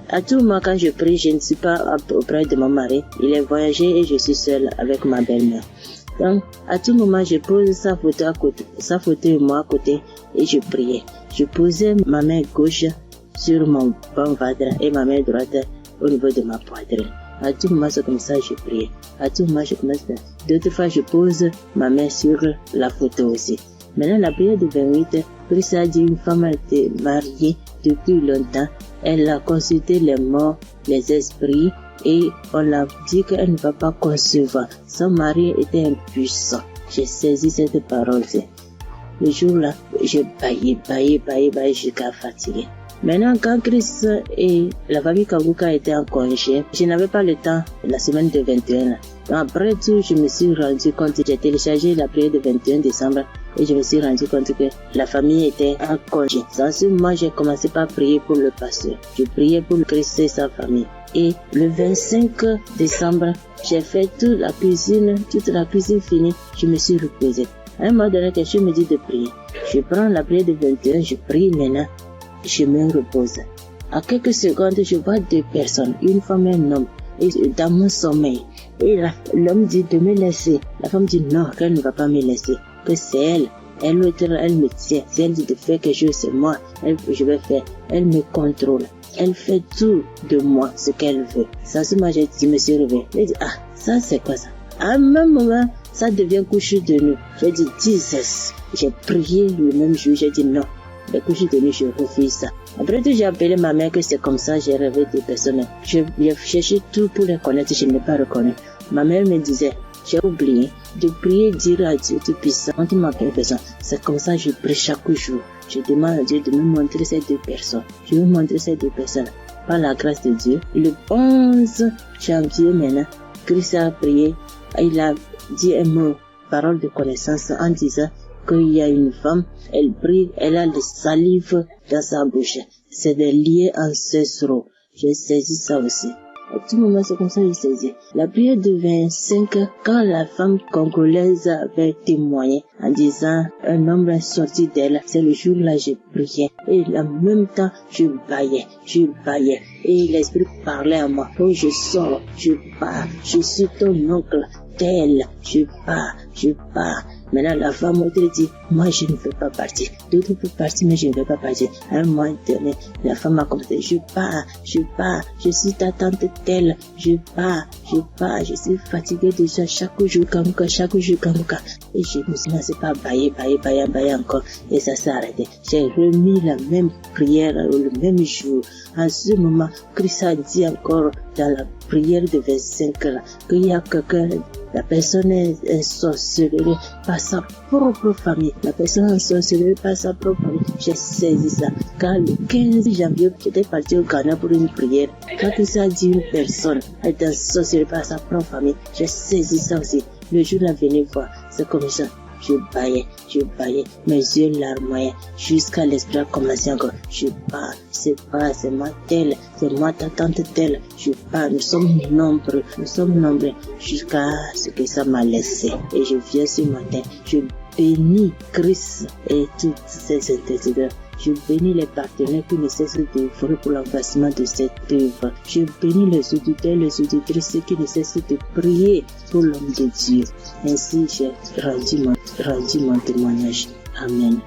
à tout moment quand je prie, je ne suis pas auprès de mon mari. Il est voyagé et je suis seule avec ma belle-mère. Donc, à tout moment, je pose sa photo et moi à côté et je priais. Je posais ma main gauche sur mon bon ventre et ma main droite au niveau de ma poitrine. À tout moment, c'est comme ça que je priais. À tout moment, je commence. D'autres fois, je pose ma main sur la photo aussi. Maintenant, la prière du 28, Christ a dit une femme a été mariée depuis longtemps. Elle a consulté les morts, les esprits, et on l'a dit qu'elle ne va pas concevoir. Son mari était impuissant. J'ai saisi cette parole. Le jour-là, j'ai baillé jusqu'à fatiguer. Maintenant, quand Christ et la famille Kanguka étaient en congé, je n'avais pas le temps la semaine de 21. Après tout, je me suis rendu compte, j'ai téléchargé la prière du 21 décembre et je me suis rendu compte que la famille était en congé. Dans ce moment, j'ai commencé par prier pour le pasteur. Je priais pour Christ et sa famille. Et le 25 décembre, j'ai fait toute la cuisine finie, je me suis reposé. À un moment donné, quelqu'un me dit de prier. Je prends la prière du 21, je prie maintenant, je me repose. À quelques secondes, je vois deux personnes, une femme et un homme, et dans mon sommeil. Et l'homme dit de me laisser. La femme dit non, qu'elle ne va pas me laisser, que c'est elle. Elle me tient. Si elle dit de faire quelque chose, c'est moi. Je vais faire. Elle me contrôle. Elle fait tout de moi, ce qu'elle veut. Ça, ce moment, je me suis réveillé. Je dis, ça, c'est quoi ça? À un même moment, ça devient couche de nuit. J'ai dit, Jesus. J'ai prié le même jour. J'ai dit, non. Les couches de nuit, je refuse ça. Après tout, j'ai appelé ma mère que c'est comme ça, j'ai rêvé des personnes. J'ai cherché tout pour les connaître, je ne l'ai pas reconnu. Ma mère me disait, j'ai oublié de prier, dire à Dieu Tout-Puissant, quand tu m'appelles personne. C'est comme ça que je prie chaque jour. Je demande à Dieu de me montrer ces deux personnes. Je vais montrer ces deux personnes. Par la grâce de Dieu, le 11 janvier maintenant, Christ a prié, il a dit un mot, parole de connaissance, en disant qu'il y a une femme, elle prie, elle a le salive dans sa bouche. C'est des liens ancestraux. J'ai saisi ça aussi. À tout moment, c'est comme ça que j'ai saisi. La prière de 25, quand la femme congolaise avait témoigné en disant un homme est sorti d'elle, c'est le jour-là que j'ai prié. Et en même temps, je baillais. Et l'esprit parlait à moi. Oh, je sors, je pars, je suis ton oncle, tel, je pars. Maintenant, la femme autre dit, moi, je ne veux pas partir. D'autres peuvent partir, mais je ne veux pas partir. À un moment donné, la femme a commencé, je pars. Je suis ta tante telle. Je pars. Je suis fatiguée déjà chaque jour, Kanguka. Et je me suis lancé par bailler encore. Et ça s'est arrêté. J'ai remis la même prière le même jour. En ce moment, Christ a dit encore dans la prière de 25 là, qu'il y a quelqu'un, la personne est sorcelée par sa propre famille. La personne est sorcelée par sa propre famille. J'ai saisi ça. Car le 15 janvier, j'étais parti au Ghana pour une prière. Quand Christ a dit une personne est sorcelée par sa propre famille, j'ai saisi ça aussi. Le jour là, venez voir. C'est comme ça. Je baillais, mes yeux larmoyaient, jusqu'à l'esprit a commencé encore. Je pars, c'est moi telle, c'est moi ta tante telle. Je pars, nous sommes nombreux, jusqu'à ce que ça m'a laissé. Et je viens ce matin, je bénis Christ et toutes ses intercesseurs. Je bénis les partenaires qui ne cessent d'œuvrer pour l'avancement de cette œuvre. Je bénis les auditeurs, les auditrices qui ne cessent de prier pour l'homme de Dieu. Ainsi, j'ai rendu mon témoignage. Amen.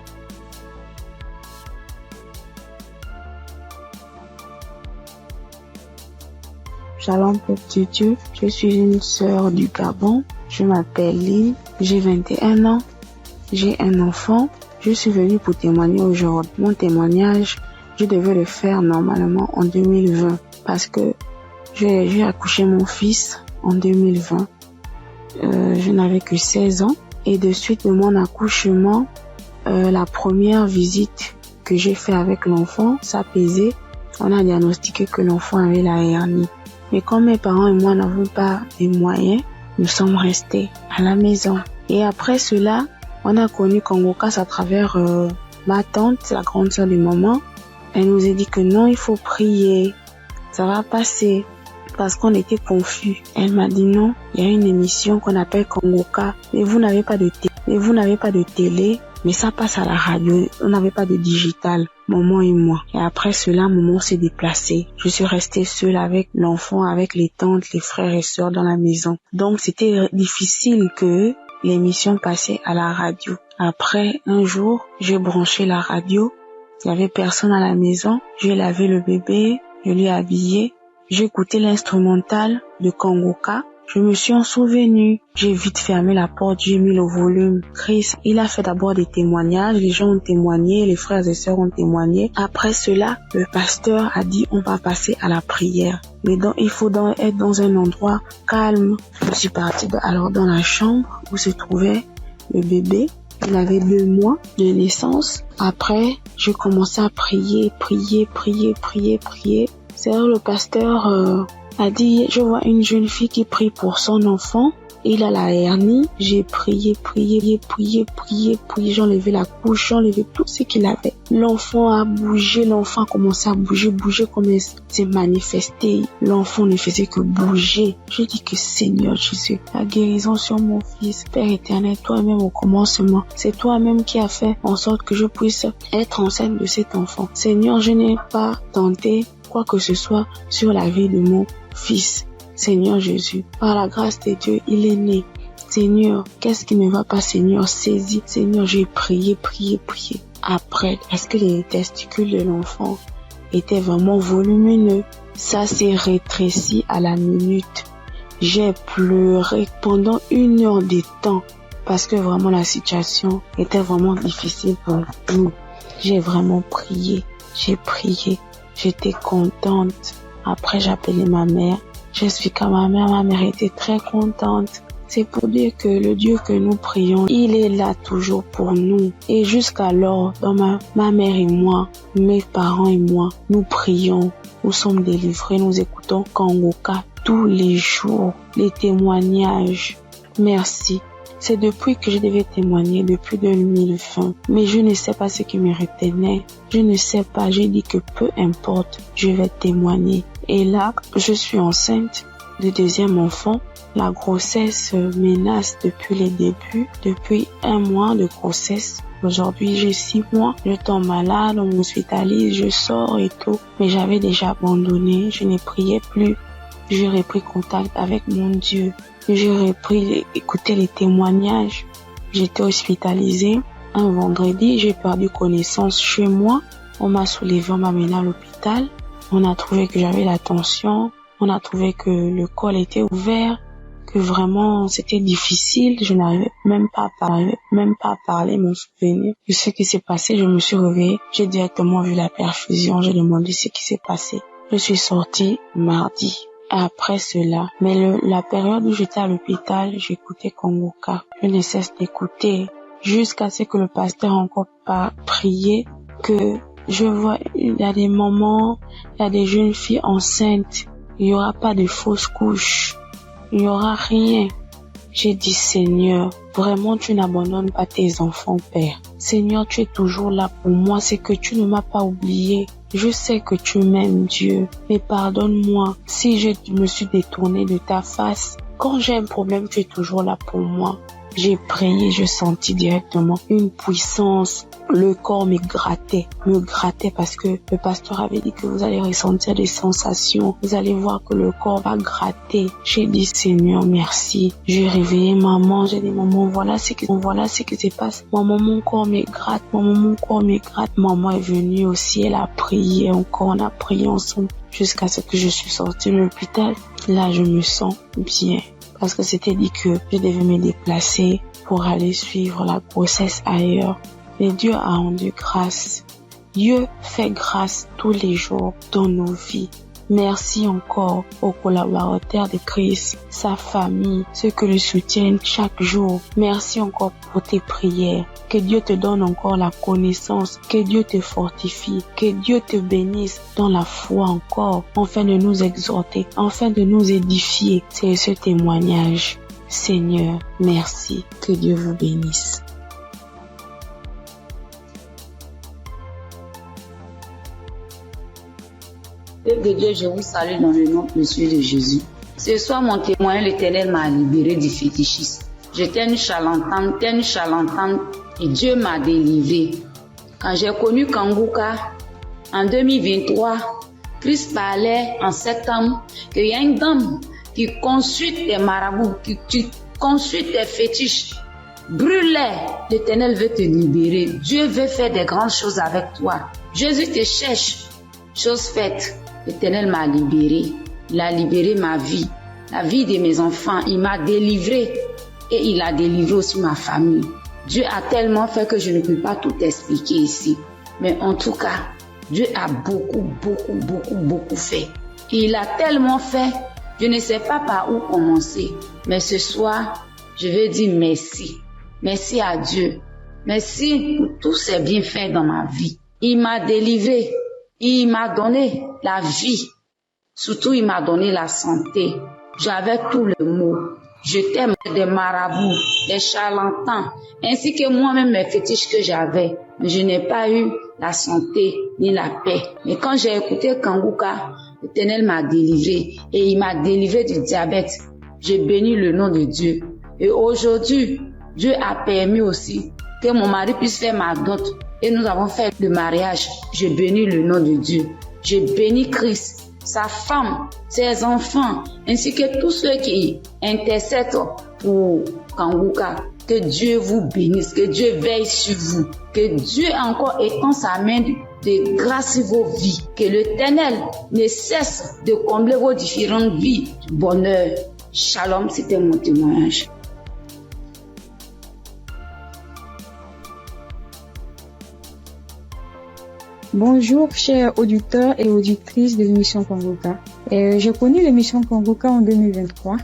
Shalom, peuple de Dieu. Je suis une sœur du Gabon. Je m'appelle Lynn. J'ai 21 ans. J'ai un enfant. Je suis venue pour témoigner aujourd'hui. Mon témoignage, je devais le faire normalement en 2020 parce que j'ai accouché mon fils en 2020. je n'avais que 16 ans. Et de suite de mon accouchement, la première visite que j'ai fait avec l'enfant, ça pesait. On a diagnostiqué que l'enfant avait la hernie. Mais comme mes parents et moi n'avons pas les moyens, nous sommes restés à la maison. Et après cela, on a connu Congo-Cass à travers ma tante, la grande sœur de maman. Elle nous a dit que non, il faut prier, ça va passer. Parce qu'on était confus. Elle m'a dit non, il y a une émission qu'on appelle Congo-Cass, mais vous n'avez pas de télé, mais ça passe à la radio. On n'avait pas de digital, maman et moi. Et après cela, maman s'est déplacée. Je suis restée seule avec l'enfant, avec les tantes, les frères et sœurs dans la maison. Donc c'était difficile que l'émission passait à la radio. Après, un jour, j'ai branché la radio. Il y avait personne à la maison. J'ai lavé le bébé, je l'ai habillé. J'ai écouté l'instrumental de Congo-Cass. Je me suis en souvenu. J'ai vite fermé la porte, j'ai mis le volume. Chris, il a fait d'abord des témoignages. Les gens ont témoigné, les frères et sœurs ont témoigné. Après cela, le pasteur a dit on va passer à la prière. Mais donc, il faut être dans un endroit calme. Je suis partie alors dans la chambre où se trouvait le bébé. Il avait 2 mois de naissance. Après, j'ai commencé à prier. C'est là le pasteur a dit, je vois une jeune fille qui prie pour son enfant. Il a la hernie. J'ai prié. J'ai enlevé la couche, j'ai enlevé tout ce qu'il avait. L'enfant a bougé, l'enfant a commencé à bouger comme il s'est manifesté. L'enfant ne faisait que bouger. J'ai dit que Seigneur Jésus, la guérison sur mon fils. Père éternel, toi-même au commencement, c'est toi-même qui as fait en sorte que je puisse être enceinte de cet enfant. Seigneur, je n'ai pas tenté quoi que ce soit sur la vie de mon fils. Seigneur Jésus, par la grâce de Dieu, il est né. Seigneur, qu'est-ce qui ne va pas, Seigneur? Saisis. Seigneur, j'ai prié. Après, parce que les testicules de l'enfant étaient vraiment volumineux, ça s'est rétréci à la minute. J'ai pleuré pendant 1 heure de temps parce que vraiment la situation était vraiment difficile pour nous. J'ai vraiment prié. J'étais contente. Après, j'ai appelé ma mère. J'explique à ma mère était très contente. C'est pour dire que le Dieu que nous prions, il est là toujours pour nous. Et jusqu'alors, dans ma mère et moi, mes parents et moi, nous prions, nous sommes délivrés, nous écoutons Congo-Cass tous les jours, les témoignages. Merci. C'est depuis que je devais témoigner, depuis 2020. Mais je ne sais pas ce qui me retenait. Je ne sais pas, j'ai dit que peu importe, je vais témoigner. Et là, je suis enceinte du 2e enfant. La grossesse menace depuis les débuts, depuis 1 mois de grossesse. Aujourd'hui, j'ai 6 mois. Je tombe malade, on m'hospitalise, je sors et tout. Mais j'avais déjà abandonné, je ne priais plus. J'ai repris contact avec mon Dieu. J'ai repris écouter les témoignages. J'étais hospitalisée. Un vendredi, j'ai perdu connaissance chez moi. On m'a soulevé, on m'a mené à l'hôpital. On a trouvé que j'avais la tension. On a trouvé que le col était ouvert. Que vraiment c'était difficile. Je n'arrivais même pas à parler, me souvenir de ce qui s'est passé. Je me suis réveillée. J'ai directement vu la perfusion. J'ai demandé ce qui s'est passé. Je suis sortie mardi. Après cela, mais la période où j'étais à l'hôpital, j'écoutais Congo-Cass. Je ne cesse d'écouter jusqu'à ce que le pasteur encore pas prié, que je vois, il y a des moments, il y a des jeunes filles enceintes, il y aura pas de fausses couches, il y aura rien. J'ai dit, Seigneur, vraiment tu n'abandonnes pas tes enfants, Père. Seigneur, tu es toujours là pour moi, c'est que tu ne m'as pas oublié. Je sais que tu m'aimes, Dieu, mais pardonne-moi si je me suis détournée de ta face. Quand j'ai un problème, tu es toujours là pour moi. J'ai prié, je sentis directement une puissance. Le corps me grattait parce que le pasteur avait dit que vous allez ressentir des sensations. Vous allez voir que le corps va gratter. J'ai dit, Seigneur, merci. J'ai réveillé maman. J'ai dit, maman, voilà ce qui se passe. Maman, mon corps me gratte. Maman est venue aussi. Elle a prié encore. On a prié ensemble jusqu'à ce que je suis sortie de l'hôpital. Là, je me sens bien. Parce que c'était dit que je devais me déplacer pour aller suivre la grossesse ailleurs. Mais Dieu a rendu grâce. Dieu fait grâce tous les jours dans nos vies. Merci encore aux collaborateurs de Christ, sa famille, ceux qui le soutiennent chaque jour. Merci encore pour tes prières. Que Dieu te donne encore la connaissance, que Dieu te fortifie, que Dieu te bénisse dans la foi encore, afin de nous exhorter, afin de nous édifier. C'est ce témoignage. Seigneur, merci. Que Dieu vous bénisse. Père de Dieu, je vous salue dans le nom précieux de Jésus. Ce soir, mon témoin, l'Éternel m'a libéré du fétichisme. J'étais une charlatane, et Dieu m'a délivré. Quand j'ai connu Kanguka, en 2023, Christ parlait en septembre qu'il y a une dame qui consulte des marabouts, qui consulte des fétiches. Brûle-les, l'Éternel veut te libérer. Dieu veut faire des grandes choses avec toi. Jésus te cherche. Chose faite, l'Éternel m'a libéré. Il a libéré ma vie, la vie de mes enfants. Il m'a délivré et il a délivré aussi ma famille. Dieu a tellement fait que je ne peux pas tout expliquer ici. Mais en tout cas, Dieu a beaucoup fait. Et il a tellement fait, je ne sais pas par où commencer. Mais ce soir, je vais dire merci. Merci à Dieu. Merci pour tous ces bienfaits dans ma vie. Il m'a délivré. Il m'a donné la vie. Surtout, il m'a donné la santé. J'avais tout le mot. J'étais des marabouts, des charlatans, ainsi que moi-même mes fétiches que j'avais. Mais je n'ai pas eu la santé ni la paix. Mais quand j'ai écouté Kanguka, l'Éternel m'a délivré et il m'a délivré du diabète. J'ai béni le nom de Dieu. Et aujourd'hui, Dieu a permis aussi que mon mari puisse faire ma dot. Et nous avons fait le mariage. Je bénis le nom de Dieu. Je bénis Christ, sa femme, ses enfants, ainsi que tous ceux qui intercèdent pour Kanguka. Que Dieu vous bénisse, que Dieu veille sur vous, que Dieu encore étend sa main de grâce sur vos vies, que l'Éternel ne cesse de combler vos différentes vies de bonheur. Shalom, c'était mon témoignage. Bonjour, chers auditeurs et auditrices de l'émission Kanguka. J'ai connu l'émission Kanguka en 2023.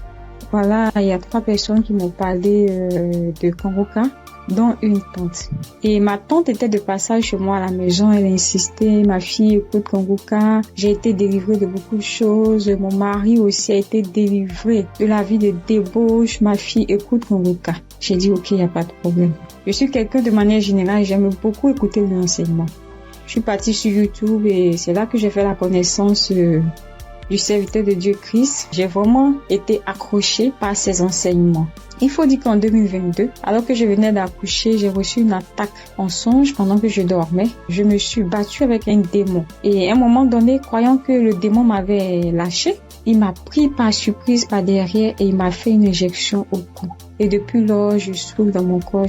Voilà, il y a 3 personnes qui m'ont parlé de Kanguka, dont une tante. Et ma tante était de passage chez moi à la maison. Elle insistait, ma fille écoute Kanguka. J'ai été délivrée de beaucoup de choses. Mon mari aussi a été délivré de la vie de débauche. Ma fille écoute Kanguka. J'ai dit ok, il n'y a pas de problème. Je suis quelqu'un de manière générale, j'aime beaucoup écouter l'enseignement. Je suis partie sur YouTube et c'est là que j'ai fait la connaissance du serviteur de Dieu Christ. J'ai vraiment été accrochée par ses enseignements. Il faut dire qu'en 2022, alors que je venais d'accoucher, j'ai reçu une attaque en songe pendant que je dormais. Je me suis battue avec un démon. Et à un moment donné, croyant que le démon m'avait lâché, il m'a pris par surprise par derrière et il m'a fait une injection au cou. Et depuis lors, je souffre dans mon corps,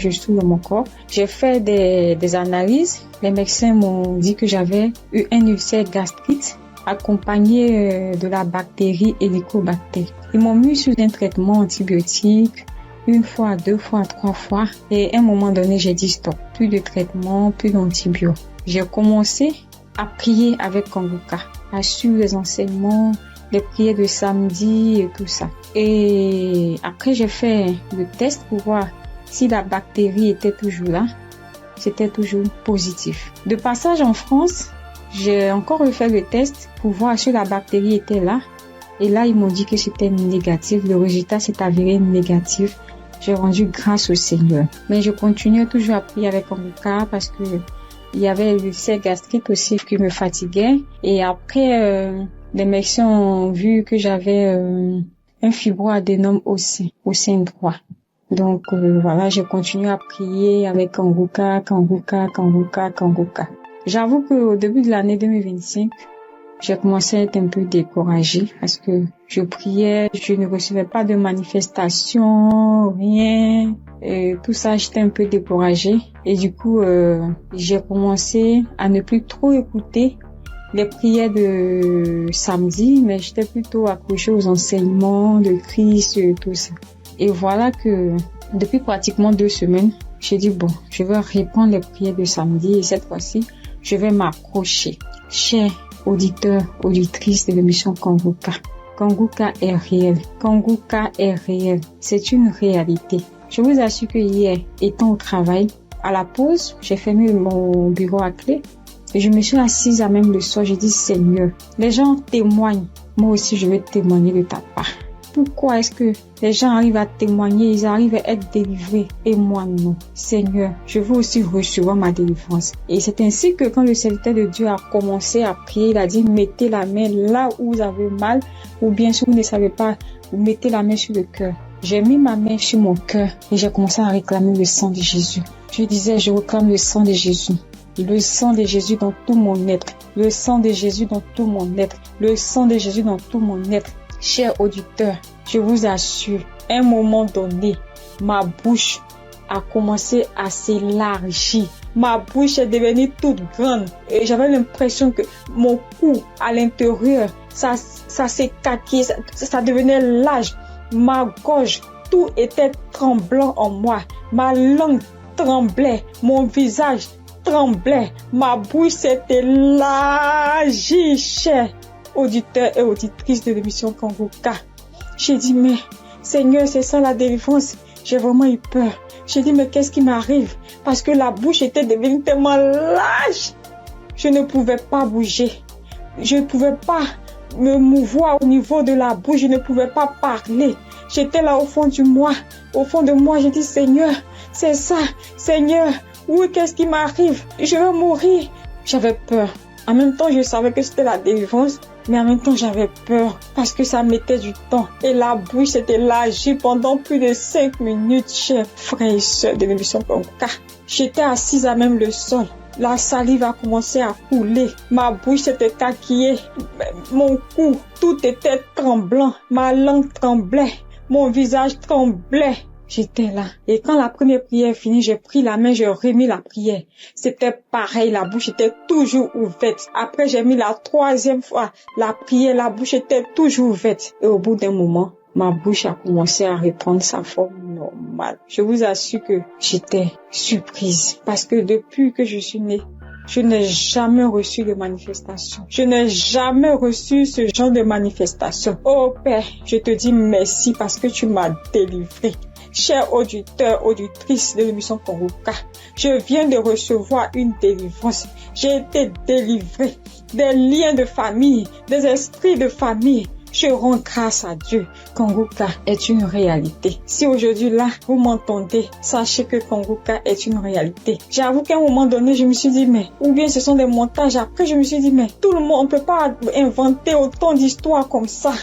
J'ai fait des analyses. Les médecins m'ont dit que j'avais eu un ulcère gastrique accompagné de la bactérie Helicobacter. Ils m'ont mis sous un traitement antibiotique 1 fois, 2 fois, 3 fois. Et à un moment donné, j'ai dit stop. Plus de traitement, plus d'antibiotiques. J'ai commencé à prier avec Kanguka, à suivre les enseignements, les prières de samedi et tout ça. Et après, j'ai fait le test pour voir si la bactérie était toujours là. C'était toujours positif. De passage en France, j'ai encore refait le test pour voir si la bactérie était là. Et là, ils m'ont dit que c'était négatif. Le résultat s'est avéré négatif. J'ai rendu grâce au Seigneur. Mais je continuais toujours à prier avec Kanguka parce que il y avait l'ulcère gastrique aussi qui me fatiguait. Et après, les médecins ont vu que j'avais un fibroadénome au sein droit. Donc voilà, j'ai continué à prier avec Kanguka. J'avoue qu'au début de l'année 2025, j'ai commencé à être un peu découragée parce que je priais, je ne recevais pas de manifestation, rien. Et tout ça, j'étais un peu découragée. Et du coup, j'ai commencé à ne plus trop écouter les prières de samedi, mais j'étais plutôt accrochée aux enseignements de Christ et tout ça. Et voilà que depuis pratiquement 2 semaines, j'ai dit bon, je vais reprendre les prières de samedi et cette fois-ci, je vais m'accrocher. Chers auditeurs, auditrices de l'émission Kanguka. Kanguka est réel. Kanguka est réel. C'est une réalité. Je vous assure que hier, étant au travail, à la pause, j'ai fermé mon bureau à clé et je me suis assise à même le sol. J'ai dit, Seigneur, les gens témoignent. Moi aussi, je vais témoigner de ta part. Pourquoi est-ce que les gens arrivent à témoigner, ils arrivent à être délivrés et moi non? Seigneur, je veux aussi recevoir ma délivrance. Et c'est ainsi que quand le serviteur de Dieu a commencé à prier, il a dit mettez la main là où vous avez mal, ou bien si vous ne savez pas, vous mettez la main sur le cœur. J'ai mis ma main sur mon cœur et j'ai commencé à réclamer le sang de Jésus. Je disais, je réclame le sang de Jésus. Le sang de Jésus dans tout mon être. Le sang de Jésus dans tout mon être. Le sang de Jésus dans tout mon être. Chers auditeurs, je vous assure, à un moment donné, ma bouche a commencé à s'élargir. Ma bouche est devenue toute grande et j'avais l'impression que mon cou à l'intérieur, ça s'écaquait, ça devenait large. Ma gorge, tout était tremblant en moi. Ma langue tremblait, mon visage tremblait, ma bouche s'est élargie, chers auditeurs et auditrices de l'émission Kanguka. J'ai dit, mais Seigneur, c'est ça la délivrance. J'ai vraiment eu peur. J'ai dit, mais qu'est-ce qui m'arrive? Parce que la bouche était devenue tellement large. Je ne pouvais pas bouger. Je ne pouvais pas me mouvoir au niveau de la bouche. Je ne pouvais pas parler. J'étais là au fond de moi. Au fond de moi, j'ai dit, Seigneur, c'est ça. Seigneur, oui, qu'est-ce qui m'arrive? Je vais mourir. J'avais peur. En même temps, je savais que c'était la délivrance. Mais en même temps, j'avais peur parce que ça mettait du temps. Et la bouche s'était élargie pendant plus de 5 minutes, chers frères et sœurs de l'émission Kanguka. J'étais assise à même le sol. La salive a commencé à couler. Ma bouche s'était taquillée. Mon cou, tout était tremblant. Ma langue tremblait. Mon visage tremblait. J'étais là. Et quand la première prière est finie, j'ai pris la main, j'ai remis la prière. C'était pareil, la bouche était toujours ouverte. Après, j'ai mis la troisième fois la prière, la bouche était toujours ouverte. Et au bout d'un moment, ma bouche a commencé à reprendre sa forme normale. Je vous assure que j'étais surprise. Parce que depuis que je suis née, je n'ai jamais reçu de manifestation. Je n'ai jamais reçu ce genre de manifestation. Oh Père, je te dis merci parce que tu m'as délivré. Chers auditeurs, auditrices de l'émission Kanguka, je viens de recevoir une délivrance. J'ai été délivré des liens de famille, des esprits de famille. Je rends grâce à Dieu. Kanguka est une réalité. Si aujourd'hui là, vous m'entendez, sachez que Kanguka est une réalité. J'avoue qu'à un moment donné, je me suis dit, mais, ou bien ce sont des montages. Après, je me suis dit, mais, tout le monde, on peut pas inventer autant d'histoires comme ça.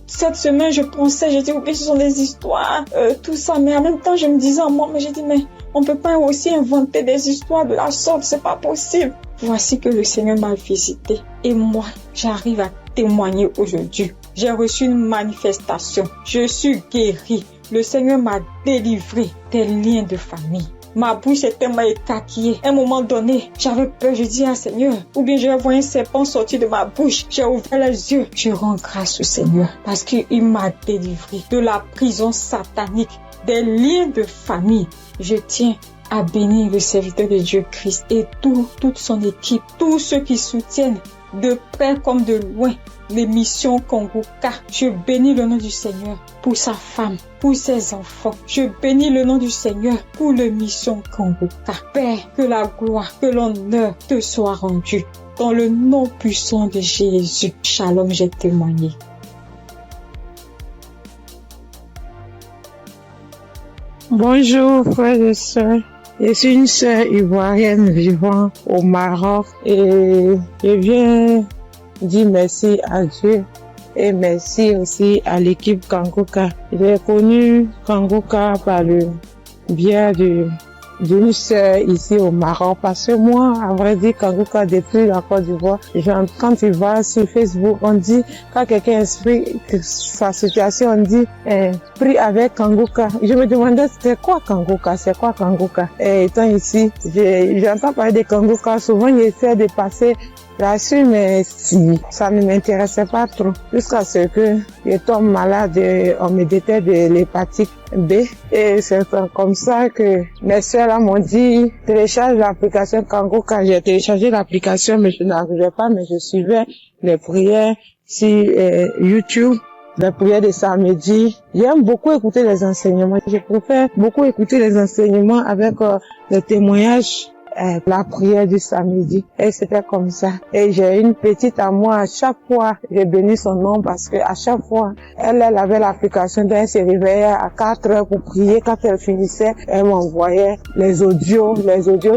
Cette semaine, je pensais, j'ai dit, ok, ce sont des histoires, tout ça. Mais en même temps, je me disais en moi, mais j'ai dit, mais on peut pas aussi inventer des histoires de la sorte, c'est pas possible. Voici que le Seigneur m'a visité. Et moi, j'arrive à témoigner aujourd'hui. J'ai reçu une manifestation. Je suis guérie. Le Seigneur m'a délivré des liens de famille. Ma bouche était tellement écaquillée. À un moment donné, j'avais peur. Je dis, Seigneur, ou bien je vais voir un serpent sortir de ma bouche. J'ai ouvert les yeux. Je rends grâce au Seigneur parce qu'il m'a délivré de la prison satanique, des liens de famille. Je tiens à bénir le serviteur de Dieu Christ et toute son équipe, tous ceux qui soutiennent de près comme de loin l'émission Kanguka. Je bénis le nom du Seigneur pour sa femme, pour ses enfants. Je bénis le nom du Seigneur pour l'émission Kanguka. Père, que la gloire, que l'honneur te soit rendu. Dans le nom puissant de Jésus. Shalom, j'ai témoigné. Bonjour frères et sœurs. Je suis une sœur ivoirienne vivant au Maroc et je viens dire merci à Dieu et merci aussi à l'équipe Kanguka. J'ai connu Kanguka par le biais d'une sœur ici au Maroc parce que moi, à vrai dire, Kanguka depuis la Côte d'Ivoire, quand tu vas sur Facebook, on dit, quand quelqu'un explique sa situation, on dit, prie avec Kanguka. Je me demandais, c'est quoi Kanguka? Et étant ici, j'entends parler de Kanguka, souvent j'essaie de passer J'ai su, mais si, ça ne m'intéressait pas trop. Jusqu'à ce que je tombe malade et on me détecte de l'hépatite B. Et c'est comme ça que mes soeurs m'ont dit, télécharge l'application Kangoka. J'ai téléchargé l'application, mais je n'arrivais pas, mais je suivais les prières sur YouTube. Les prières de samedi. J'aime beaucoup écouter les enseignements. Je préfère beaucoup écouter les enseignements avec les témoignages, la prière du samedi. Et c'était comme ça. Et j'ai une petite à moi, à chaque fois, j'ai béni son nom parce que à chaque fois, elle avait l'application, donc elle se réveillait à 4 heures pour prier. Quand elle finissait, elle m'envoyait les audios,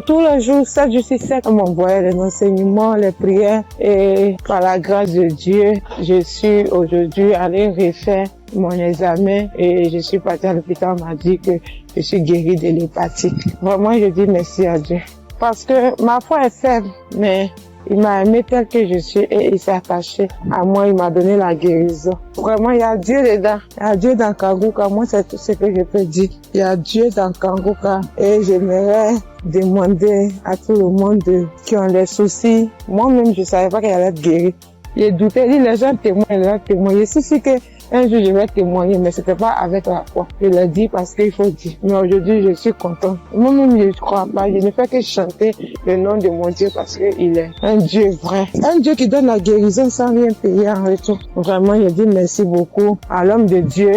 tous les jours, 7 jours sur 7, elle m'envoyait les enseignements, les prières. Et par la grâce de Dieu, je suis aujourd'hui allée refaire mon examen et je suis partie à l'hôpital, on m'a dit que je suis guérie de l'hépatite. Vraiment, je dis merci à Dieu. Parce que ma foi est faible, mais il m'a aimé tel que je suis et il s'est attaché à moi, il m'a donné la guérison. Vraiment, il y a Dieu dedans. Il y a Dieu dans Kangoka. Moi, c'est tout ce que je peux dire. Il y a Dieu dans Kangoka et j'aimerais demander à tout le monde qui ont des soucis. Moi-même, je savais pas qu'elle allait être guérie. J'ai douté, les gens témoignent. Je suis que un jour je vais témoigner, mais c'était pas avec la foi. Je l'ai dit parce qu'il faut dire. Mais aujourd'hui, je suis content. Moi-même, je ne crois pas. Je ne fais que chanter le nom de mon Dieu parce qu'il est un Dieu vrai. Un Dieu qui donne la guérison sans rien payer en retour. Vraiment, je dis merci beaucoup à l'homme de Dieu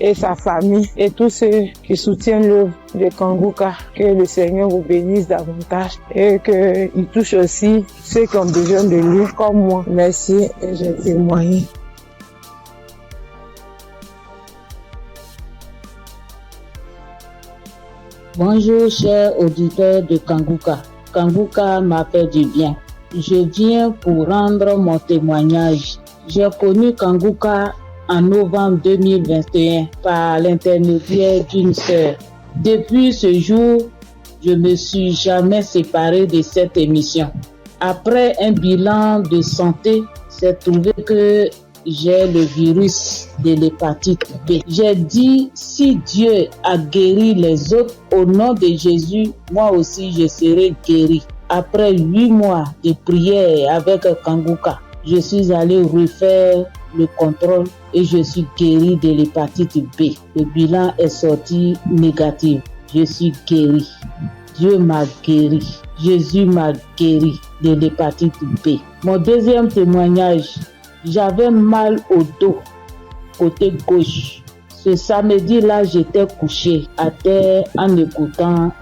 et sa famille et tous ceux qui soutiennent l'œuvre de Kangoka. Que le Seigneur vous bénisse davantage et qu'il touche aussi ceux qui ont besoin de lui comme moi. Merci et j'ai témoigné. Bonjour chers auditeurs de Kangoka. Kangoka m'a fait du bien. Je viens pour rendre mon témoignage. J'ai connu Kangoka en novembre 2021 par l'intermédiaire d'une sœur. Depuis ce jour, je ne me suis jamais séparé de cette émission. Après un bilan de santé, j'ai trouvé que j'ai le virus de l'hépatite B. J'ai dit, si Dieu a guéri les autres, au nom de Jésus, moi aussi je serai guéri. Après 8 mois de prière avec Kangoka, je suis allé refaire le contrôle et je suis guéri de l'hépatite B. Le bilan est sorti négatif. Je suis guéri. Dieu m'a guéri. Jésus m'a guéri de l'hépatite B. Mon deuxième témoignage, j'avais mal au dos, côté gauche. Ce samedi-là, j'étais couché à terre en écoutant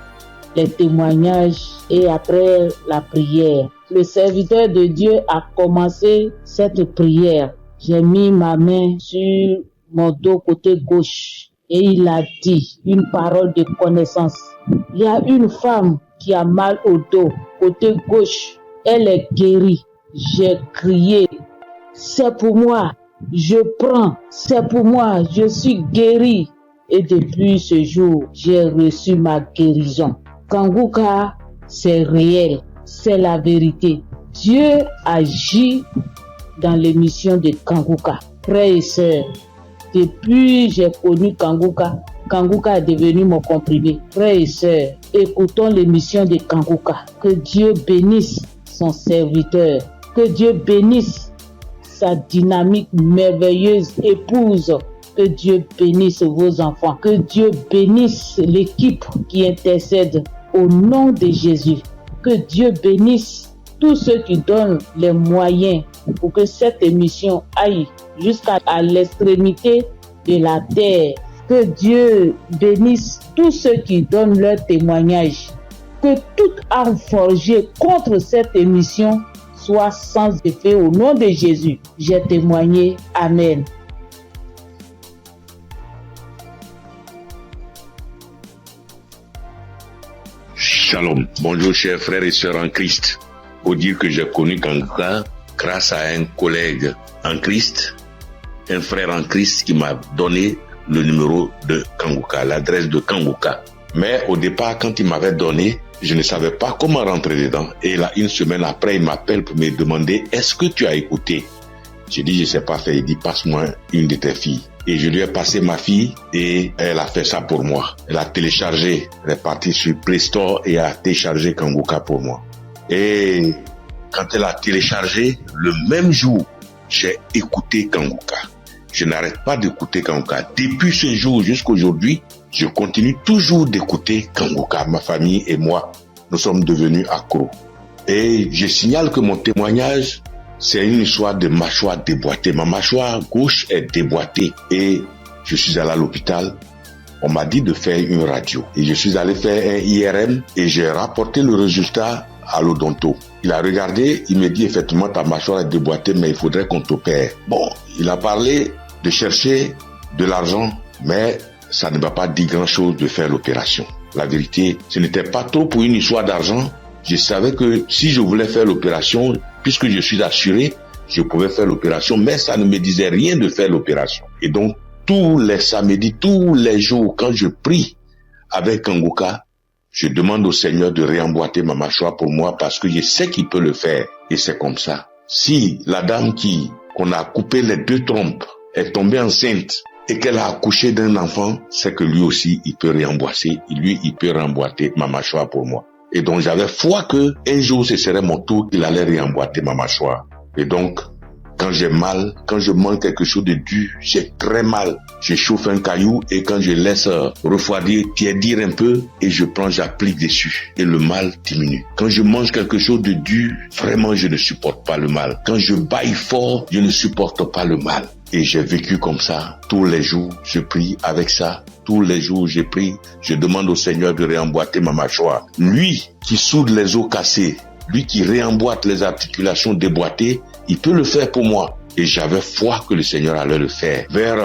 les témoignages et après la prière. Le serviteur de Dieu a commencé cette prière. J'ai mis ma main sur mon dos côté gauche et il a dit une parole de connaissance. Il y a une femme qui a mal au dos côté gauche. Elle est guérie. J'ai crié. C'est pour moi, je prends, c'est pour moi, je suis guéri. Et depuis ce jour, j'ai reçu ma guérison. Kangoka, c'est réel, c'est la vérité. Dieu agit dans l'émission de Kangoka. Frères et sœurs, depuis j'ai connu Kangoka, Kangoka est devenu mon comprimé. Frères et sœurs, écoutons l'émission de Kangoka. Que Dieu bénisse son serviteur, que Dieu bénisse sa dynamique merveilleuse épouse. Que Dieu bénisse vos enfants. Que Dieu bénisse l'équipe qui intercède au nom de Jésus. Que Dieu bénisse tous ceux qui donnent les moyens pour que cette émission aille jusqu'à l'extrémité de la terre. Que Dieu bénisse tous ceux qui donnent leur témoignage. Que toute arme forgée contre cette émission soit sans effet au nom de Jésus. J'ai témoigné. Amen. Shalom. Bonjour chers frères et sœurs en Christ. Pour dire que j'ai connu Kangoka grâce à un collègue en Christ, un frère en Christ qui m'a donné le numéro de Kangoka, l'adresse de Kangoka. Mais au départ, quand il m'avait donné, je ne savais pas comment rentrer dedans. Et là, une semaine après, il m'appelle pour me demander « Est-ce que tu as écouté ?» J'ai dit « Je ne sais pas faire ». Il dit « Passe-moi une de tes filles ». Et je lui ai passé ma fille et elle a fait ça pour moi. Elle a téléchargé, elle est partie sur Play Store et a téléchargé Kangoka pour moi. Et quand elle a téléchargé, le même jour, j'ai écouté Kanguka. Je n'arrête pas d'écouter Kanguka. Depuis ce jour jusqu'à aujourd'hui, je continue toujours d'écouter Kanguka. Ma famille et moi, nous sommes devenus accros. Et je signale que mon témoignage, c'est une histoire de mâchoire déboîtée. Ma mâchoire gauche est déboîtée et je suis allé à l'hôpital. On m'a dit de faire une radio. Et je suis allé faire un IRM et j'ai rapporté le résultat à l'odonto. Il a regardé, il me dit effectivement ta mâchoire est déboîtée mais il faudrait qu'on t'opère. Bon, il a parlé de chercher de l'argent mais ça ne m'a pas dit grand chose de faire l'opération. La vérité, ce n'était pas trop pour une histoire d'argent. Je savais que si je voulais faire l'opération, puisque je suis assuré, je pouvais faire l'opération, mais ça ne me disait rien de faire l'opération. Et donc, tous les samedis, tous les jours, quand je prie avec Kanguka, je demande au Seigneur de réemboîter ma mâchoire pour moi parce que je sais qu'il peut le faire. Et c'est comme ça. Si la dame qu'on a coupé les 2 trompes est tombée enceinte et qu'elle a accouché d'un enfant, c'est que lui aussi, il peut réemboîter. Lui, il peut réemboîter ma mâchoire pour moi. Et donc, j'avais foi que un jour, ce serait mon tour, il allait réemboîter ma mâchoire. Et donc, quand j'ai mal, quand je mange quelque chose de dur, j'ai très mal. Je chauffe un caillou et quand je laisse refroidir, tiédir un peu et j'applique dessus. Et le mal diminue. Quand je mange quelque chose de dur, vraiment, je ne supporte pas le mal. Quand je baille fort, je ne supporte pas le mal. Et j'ai vécu comme ça. Tous les jours, je prie avec ça. Tous les jours, je prie. Je demande au Seigneur de réemboîter ma mâchoire. Lui qui soude les os cassés, lui qui réemboîte les articulations déboîtées, il peut le faire pour moi. Et j'avais foi que le Seigneur allait le faire. Vers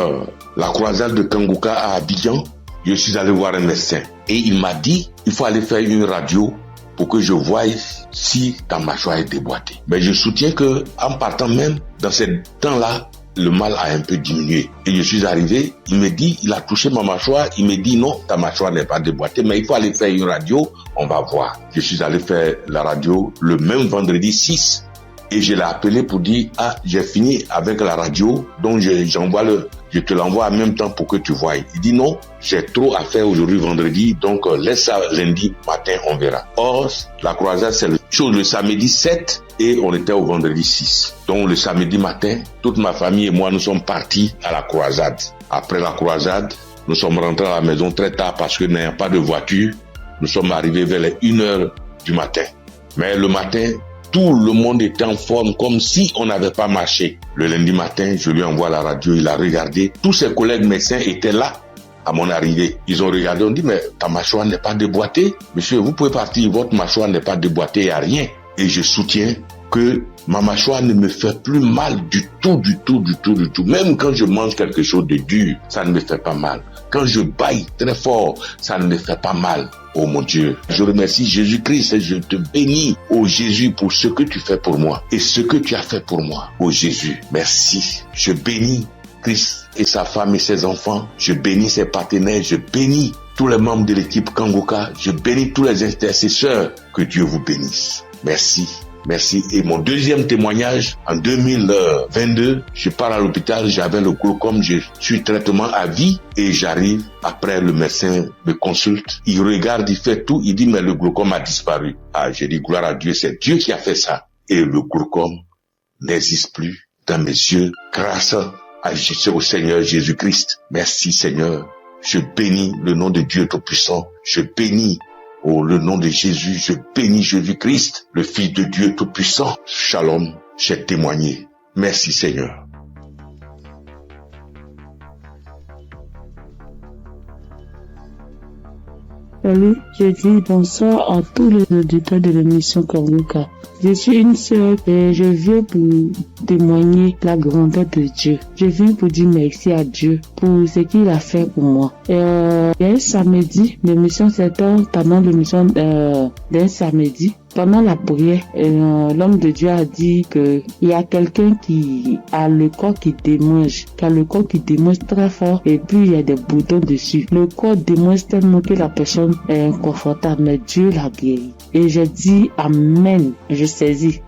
la croisade de Kanguka à Abidjan, je suis allé voir un médecin. Et il m'a dit, il faut aller faire une radio pour que je voie si ta mâchoire est déboîtée. Mais je soutiens que en partant même, dans ce temps-là, le mal a un peu diminué. Et je suis arrivé, il me dit, il a touché ma mâchoire, il me dit non, ta mâchoire n'est pas déboîtée, mais il faut aller faire une radio, on va voir. Je suis allé faire la radio le même vendredi 6 et je l'ai appelé pour dire, j'ai fini avec la radio, donc je te l'envoie en même temps pour que tu voies. Il dit non, j'ai trop à faire aujourd'hui vendredi, donc laisse ça lundi matin, on verra. Or, la croisade, c'est le samedi 7 et on était au vendredi 6. Donc le samedi matin, toute ma famille et moi, nous sommes partis à la croisade. Après la croisade, nous sommes rentrés à la maison très tard parce que n'ayant pas de voiture, nous sommes arrivés vers les 1h du matin. Mais le matin, tout le monde était en forme comme si on n'avait pas marché. Le lundi matin, je lui envoie la radio, il a regardé. Tous ses collègues médecins étaient là à mon arrivée. Ils ont regardé, on dit, mais ta mâchoire n'est pas déboîtée. Monsieur, vous pouvez partir, votre mâchoire n'est pas déboîtée, il n'y a rien. Et je soutiens que ma mâchoire ne me fait plus mal du tout. Même quand je mange quelque chose de dur, ça ne me fait pas mal. Quand je baille très fort, ça ne me fait pas mal. Oh mon Dieu, je remercie Jésus-Christ et je te bénis, oh Jésus, pour ce que tu fais pour moi et ce que tu as fait pour moi. Oh Jésus, merci. Je bénis Christ et sa femme et ses enfants. Je bénis ses partenaires. Je bénis tous les membres de l'équipe Kanguka. Je bénis tous les intercesseurs. Que Dieu vous bénisse. Merci. Merci. Et mon deuxième témoignage, en 2022, je pars à l'hôpital, j'avais le glaucome, je suis traitement à vie et j'arrive, après le médecin me consulte, il regarde, il fait tout, il dit mais le glaucome a disparu. J'ai dit gloire à Dieu, c'est Dieu qui a fait ça. Et le glaucome n'existe plus dans mes yeux grâce au Seigneur Jésus-Christ. Merci Seigneur. Je bénis le nom de Dieu Tout-Puissant. Je bénis le nom de Jésus, je bénis Jésus-Christ, le Fils de Dieu Tout-Puissant. Shalom, j'ai témoigné. Merci Seigneur. Salut, je dis bonsoir à tous les auditeurs de l'émission Kanguka. Je suis une sœur et je viens pour témoigner la grandeur de Dieu. Je viens pour dire merci à Dieu pour ce qu'il a fait pour moi. Il y a un samedi, l'émission c'était pendant l'émission d'un samedi. Pendant la prière, l'homme de Dieu a dit que il y a quelqu'un qui a le corps qui démange, très fort et puis il y a des boutons dessus. Le corps démange tellement que la personne est inconfortable, mais Dieu l'a guéri. Et j'ai dit amen. Je saisis.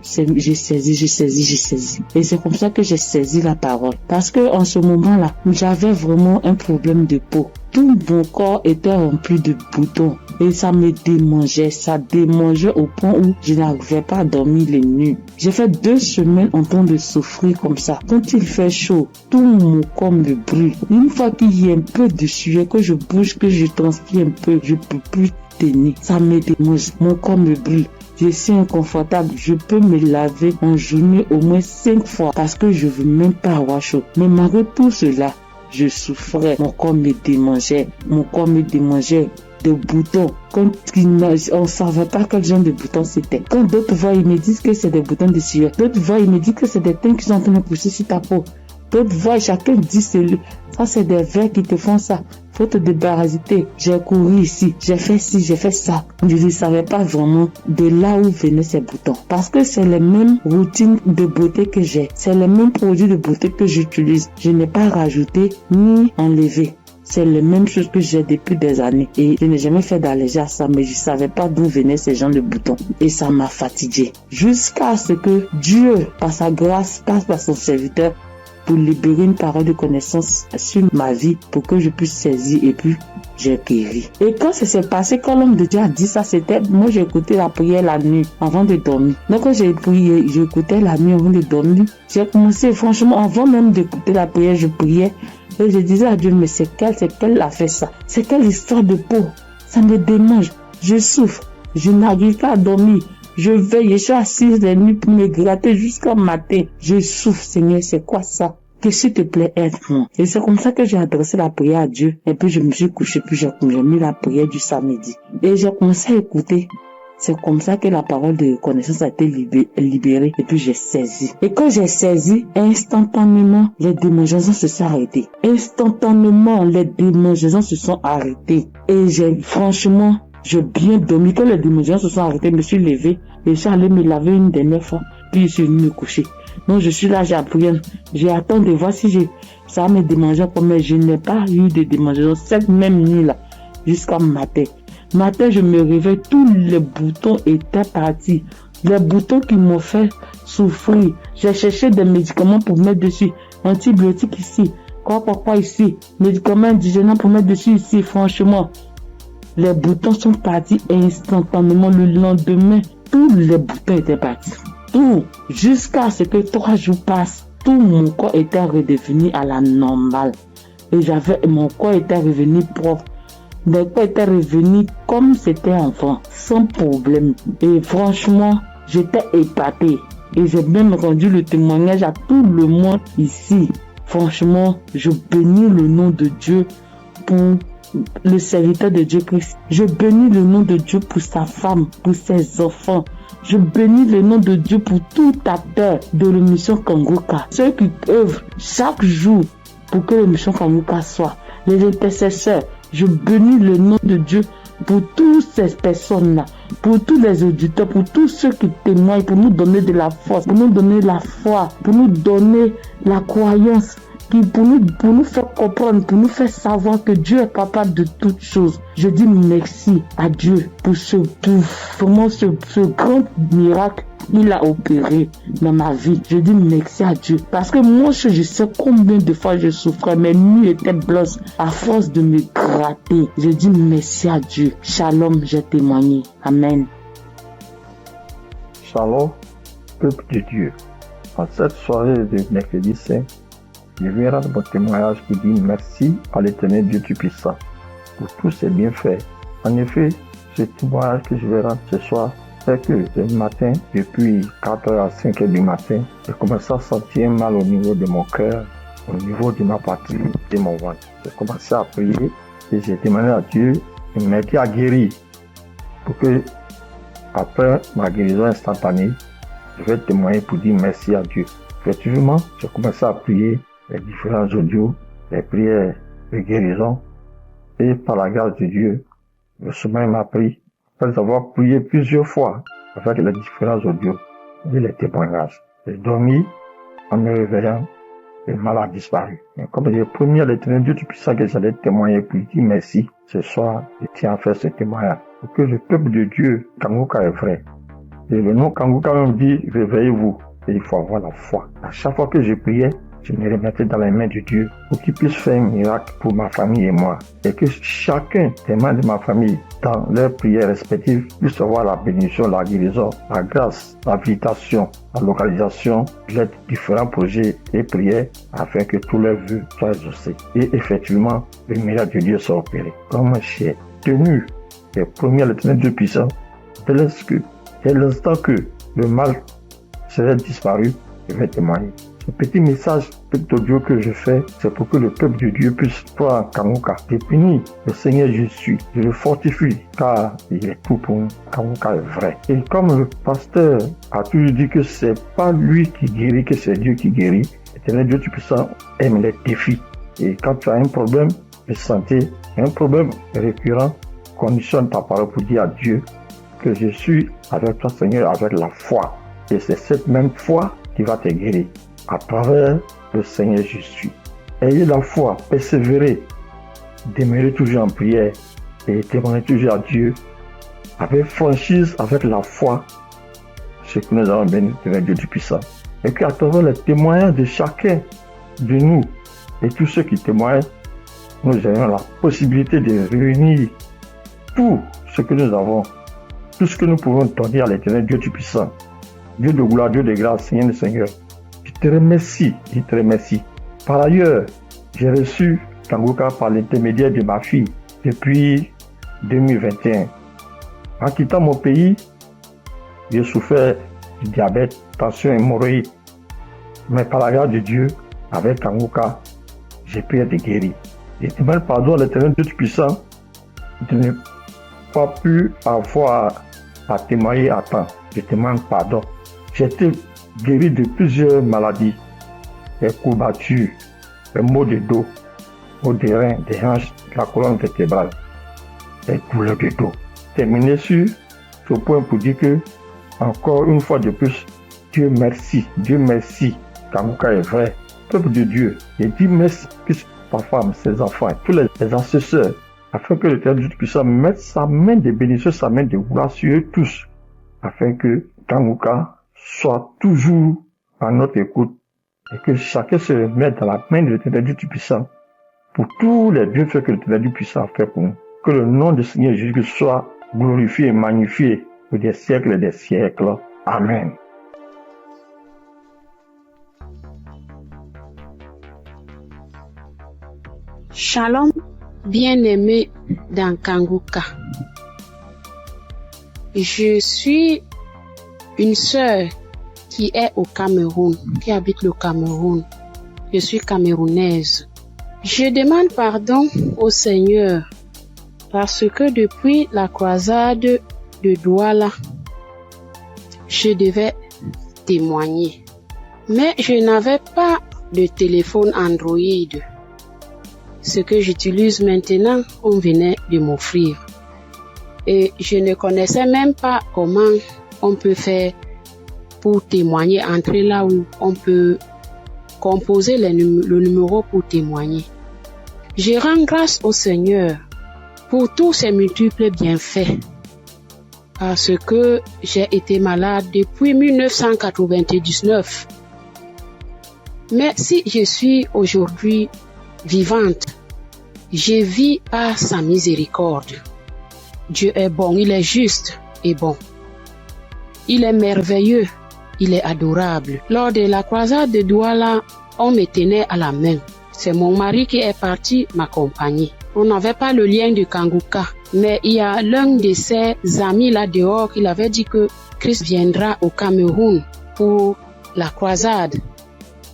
Et c'est comme ça que j'ai saisi la parole. Parce que en ce moment-là, j'avais vraiment un problème de peau. tout mon corps était rempli de boutons et ça me démangeait, au point où je n'arrivais pas à dormir les nuits. J'ai fait 2 semaines en train de souffrir comme ça. Quand il fait chaud, tout mon corps me brûle. Une fois qu'il y a un peu de sueur, que je bouge, que je transpire un peu, je peux plus tenir. Ça me démange, mon corps me brûle. Je suis inconfortable, je peux me laver en journée au moins 5 fois parce que je veux même pas avoir chaud. Mais malgré tout cela, je souffrais, mon corps me démangeait de boutons. Quand on ne savait pas quel genre de boutons c'était. Quand d'autres voient, ils me disent que c'est des boutons de sueur. D'autres voient, ils me disent que c'est des teintes qui sont en train de pousser sur ta peau. D'autres voient, chacun dit ça c'est des vers qui te font ça. Faut te débarrasser. J'ai couru ici, j'ai fait ci, j'ai fait ça. Je ne savais pas vraiment de là où venaient ces boutons. Parce que c'est les mêmes routines de beauté que j'ai. C'est les mêmes produits de beauté que j'utilise. Je n'ai pas rajouté ni enlevé. C'est les mêmes choses que j'ai depuis des années. Et je n'ai jamais fait d'allergie à ça, mais je ne savais pas d'où venaient ces gens de boutons. Et ça m'a fatigué. Jusqu'à ce que Dieu, par sa grâce, passe par son serviteur pour libérer une parole de connaissance sur ma vie pour que je puisse saisir et puis j'ai guéri. Et quand ça s'est passé, quand l'homme de Dieu a dit ça, c'était, moi j'ai écouté la prière la nuit avant de dormir. Donc quand j'ai prié, j'écoutais la nuit avant de dormir. J'ai commencé, franchement, avant même d'écouter la prière, je priais. Et je disais à Dieu, mais c'est quelle a fait ça? C'est quelle histoire de peau? Ça me démange. Je souffre. Je n'arrive pas à dormir. Je veille, je suis assise les nuits pour me gratter jusqu'au matin. Je souffre, Seigneur, c'est quoi ça? Que s'il te plaît, aide-moi. Et c'est comme ça que j'ai adressé la prière à Dieu. Et puis je me suis couché, puis j'ai mis la prière du samedi. Et j'ai commencé à écouter. C'est comme ça que la parole de connaissance a été libérée. Et puis j'ai saisi. Et quand j'ai saisi, instantanément, les démangeaisons se sont arrêtées. Instantanément, les démangeaisons se sont arrêtées. Et franchement, j'ai bien dormi. Quand les démangeaisons se sont arrêtées, je me suis levé. Et je suis allé me laver une dernière fois. Puis je suis venu me coucher. Donc je suis là, j'ai appris. J'ai attendu de voir si ça va me démanger. Mais je n'ai pas eu de démangeaison cette même nuit-là. Jusqu'à matin. Matin, je me réveille, tous les boutons étaient partis. Les boutons qui m'ont fait souffrir. J'ai cherché des médicaments pour mettre dessus. Antibiotiques ici. Quoi ici. Médicaments indigènes pour mettre dessus ici. Franchement, les boutons sont partis instantanément. Le lendemain, tous les boutons étaient partis. Tout. Jusqu'à ce que 3 jours passent. Tout mon corps était redevenu à la normale. Et mon corps était revenu propre. Mon corps était revenu comme c'était enfant, sans problème. Et franchement, j'étais épatée. Et j'ai même rendu le témoignage à tout le monde ici. Franchement, je bénis le nom de Dieu pour le serviteur de Dieu Christ. Je bénis le nom de Dieu pour sa femme, pour ses enfants. Je bénis le nom de Dieu pour tout acteur de l'émission Kangoka. Ceux qui œuvrent chaque jour pour que l'émission Kangoka soit. Les intercesseurs. Je bénis le nom de Dieu pour toutes ces personnes-là, pour tous les auditeurs, pour tous ceux qui témoignent, pour nous donner de la force, pour nous donner la foi, pour nous donner la croyance, pour nous faire comprendre, pour nous faire savoir que Dieu est capable de toutes choses. Je dis merci à Dieu pour ce grand miracle qu'il a opéré dans ma vie. Je dis merci à Dieu. Parce que moi, je sais combien de fois je souffrais. Mes nuits étaient blanches à force de me gratter. Je dis merci à Dieu. Shalom, j'ai témoigné. Amen. Shalom, peuple de Dieu. En cette soirée de mercredi saint, je viens rendre mon témoignage qui dit merci à l'Éternel Dieu Tout-Puissant pour tous ses bienfaits. En effet, ce témoignage que je vais rendre ce soir, c'est que ce matin, depuis 4h à 5h du matin, j'ai commencé à sentir mal au niveau de mon cœur, au niveau de ma patrie, de mon ventre. J'ai commencé à prier et j'ai demandé à Dieu de m'aider à guérir pour que, après ma guérison instantanée, je vais témoigner pour dire merci à Dieu. Effectivement, j'ai commencé à prier les différents audios, les prières de guérison, et par la grâce de Dieu, le sommeil m'a pris. Après avoir prié plusieurs fois avec les différents audios et les témoignages, j'ai dormi en me réveillant, le mal a disparu. Et comme j'ai promis à l'Éternel Dieu Tout-Puissant que j'allais témoigner pour lui dire merci, ce soir, je tiens à faire ce témoignage pour que le peuple de Dieu, Kangoka est vrai. Et le nom Kangoka même dit, réveillez-vous. Et il faut avoir la foi. À chaque fois que je priais, je me remettais dans les mains de Dieu pour qu'il puisse faire un miracle pour ma famille et moi. Et que chacun des membres de ma famille, dans leurs prières respectives, puisse avoir la bénédiction, la guérison, la grâce, l'habilitation, la localisation de différents projets et prières afin que tous leurs vœux soient exaucés. Et effectivement, le miracle de Dieu soit opéré. Comme j'ai tenu les premiers à l'éternel Dieu puissant, dès l'instant que le mal serait disparu, je vais témoigner. Ce petit message, petit audio que je fais, c'est pour que le peuple de Dieu puisse croire en Kanguka. Je bénis le Seigneur Jésus, je le fortifie, car il est tout pour nous. Kanguka est vrai. Et comme le pasteur a toujours dit que c'est pas lui qui guérit, que c'est Dieu qui guérit, l'éternel Dieu Tout-Puissant aime les défis. Et quand tu as un problème de santé, un problème récurrent, conditionne ta parole pour dire à Dieu que je suis avec toi, Seigneur, avec la foi. Et c'est cette même foi qui va te guérir à travers le Seigneur Jésus. Ayez la foi, persévérez, demeurez toujours en prière et témoignez toujours à Dieu avec franchise, avec la foi, ce que nous avons béni devant Dieu du puissant. Et qu'à travers les témoignages de chacun de nous et tous ceux qui témoignent, nous ayons la possibilité de réunir tout ce que nous avons, tout ce que nous pouvons donner à l'éternel Dieu du puissant. Dieu de gloire, Dieu de grâce, Seigneur le Seigneur. Je te remercie. Par ailleurs, j'ai reçu Kanguka par l'intermédiaire de ma fille depuis 2021. En quittant mon pays, j'ai souffert du diabète, tension et hémorroïde. Mais par la grâce de Dieu, avec Kanguka, j'ai pu être guéri. Je demande pardon à l'éternel Dieu puissant de ne pas pu avoir à témoigner à temps. Je demande pardon. J'ai été guéri de plusieurs maladies, des courbatures, des maux de dos, maux des reins, des hanches, de la colonne vertébrale, des douleurs de dos. Terminé sur ce point pour dire que, encore une fois de plus, Dieu merci, Kanguka est vrai, peuple de Dieu, et dit merci que sa femme, ses enfants, tous les assesseurs, afin que l'Éternel Dieu puissant mette sa main de bénédiction, sa main de gloire sur eux tous, afin que Kanguka soit toujours à notre écoute et que chacun se remette dans la main de l'Éternel Dieu Tout-Puissant pour tous les bienfaits que l'Éternel Dieu Tout-Puissant a fait pour nous. Que le nom du Seigneur Jésus soit glorifié et magnifié pour des siècles et des siècles. Amen. Shalom, bien-aimé dans Kanguka. Je suis une sœur qui est au Cameroun, qui habite le Cameroun. Je suis camerounaise. Je demande pardon au Seigneur parce que depuis la croisade de Douala, je devais témoigner. Mais je n'avais pas de téléphone Android. Ce que j'utilise maintenant, on venait de m'offrir. Et je ne connaissais même pas comment on peut faire pour témoigner, entrer là où on peut composer le numéro pour témoigner. Je rends grâce au Seigneur pour tous ses multiples bienfaits. Parce que j'ai été malade depuis 1999. Mais si je suis aujourd'hui vivante, je vis par sa miséricorde. Dieu est bon, il est juste et bon. Il est merveilleux, il est adorable. Lors de la croisade de Douala, on me tenait à la main. C'est mon mari qui est parti m'accompagner. On n'avait pas le lien de Kanguka, mais il y a l'un de ses amis là dehors qui avait dit que Christ viendra au Cameroun pour la croisade.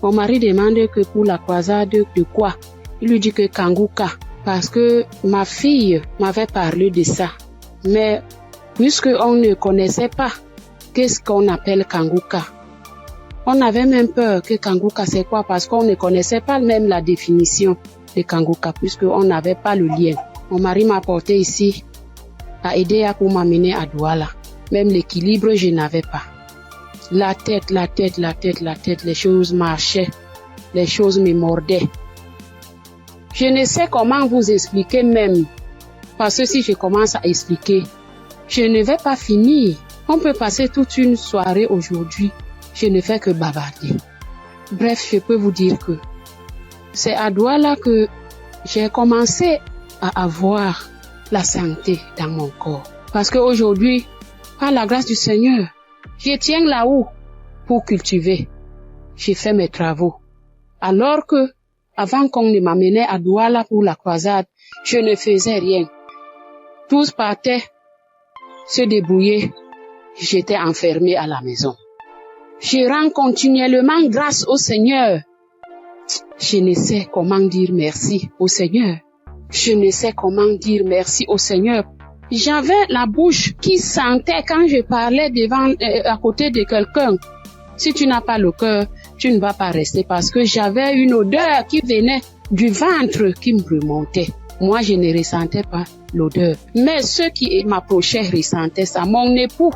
Mon mari demande que pour la croisade de quoi? Il lui dit que Kanguka, parce que ma fille m'avait parlé de ça. Mais puisque on ne connaissait pas qu'est-ce qu'on appelle Kanguka, on avait même peur que Kanguka c'est quoi, parce qu'on ne connaissait pas même la définition de Kanguka, puisqu'on n'avait pas le lien. Mon mari m'a porté ici, a aidé pour m'amener à Douala. Même l'équilibre, je n'avais pas. La tête, les choses marchaient, les choses me mordaient. Je ne sais comment vous expliquer même, parce que si je commence à expliquer, je ne vais pas finir. On peut passer toute une soirée aujourd'hui, je ne fais que bavarder. Bref, je peux vous dire que c'est à Douala que j'ai commencé à avoir la santé dans mon corps. Parce qu'aujourd'hui, par la grâce du Seigneur, je tiens là-haut pour cultiver. J'ai fait mes travaux. Alors que, avant qu'on ne m'amenait à Douala pour la croisade, je ne faisais rien. Tous partaient se débrouiller. J'étais enfermée à la maison. Je rends continuellement grâce au Seigneur. Je ne sais comment dire merci au Seigneur. Je ne sais comment dire merci au Seigneur. J'avais la bouche qui sentait quand je parlais à côté de quelqu'un. Si tu n'as pas le cœur, tu ne vas pas rester parce que j'avais une odeur qui venait du ventre qui me remontait. Moi, je ne ressentais pas l'odeur. Mais ceux qui m'approchaient ressentaient ça. Mon époux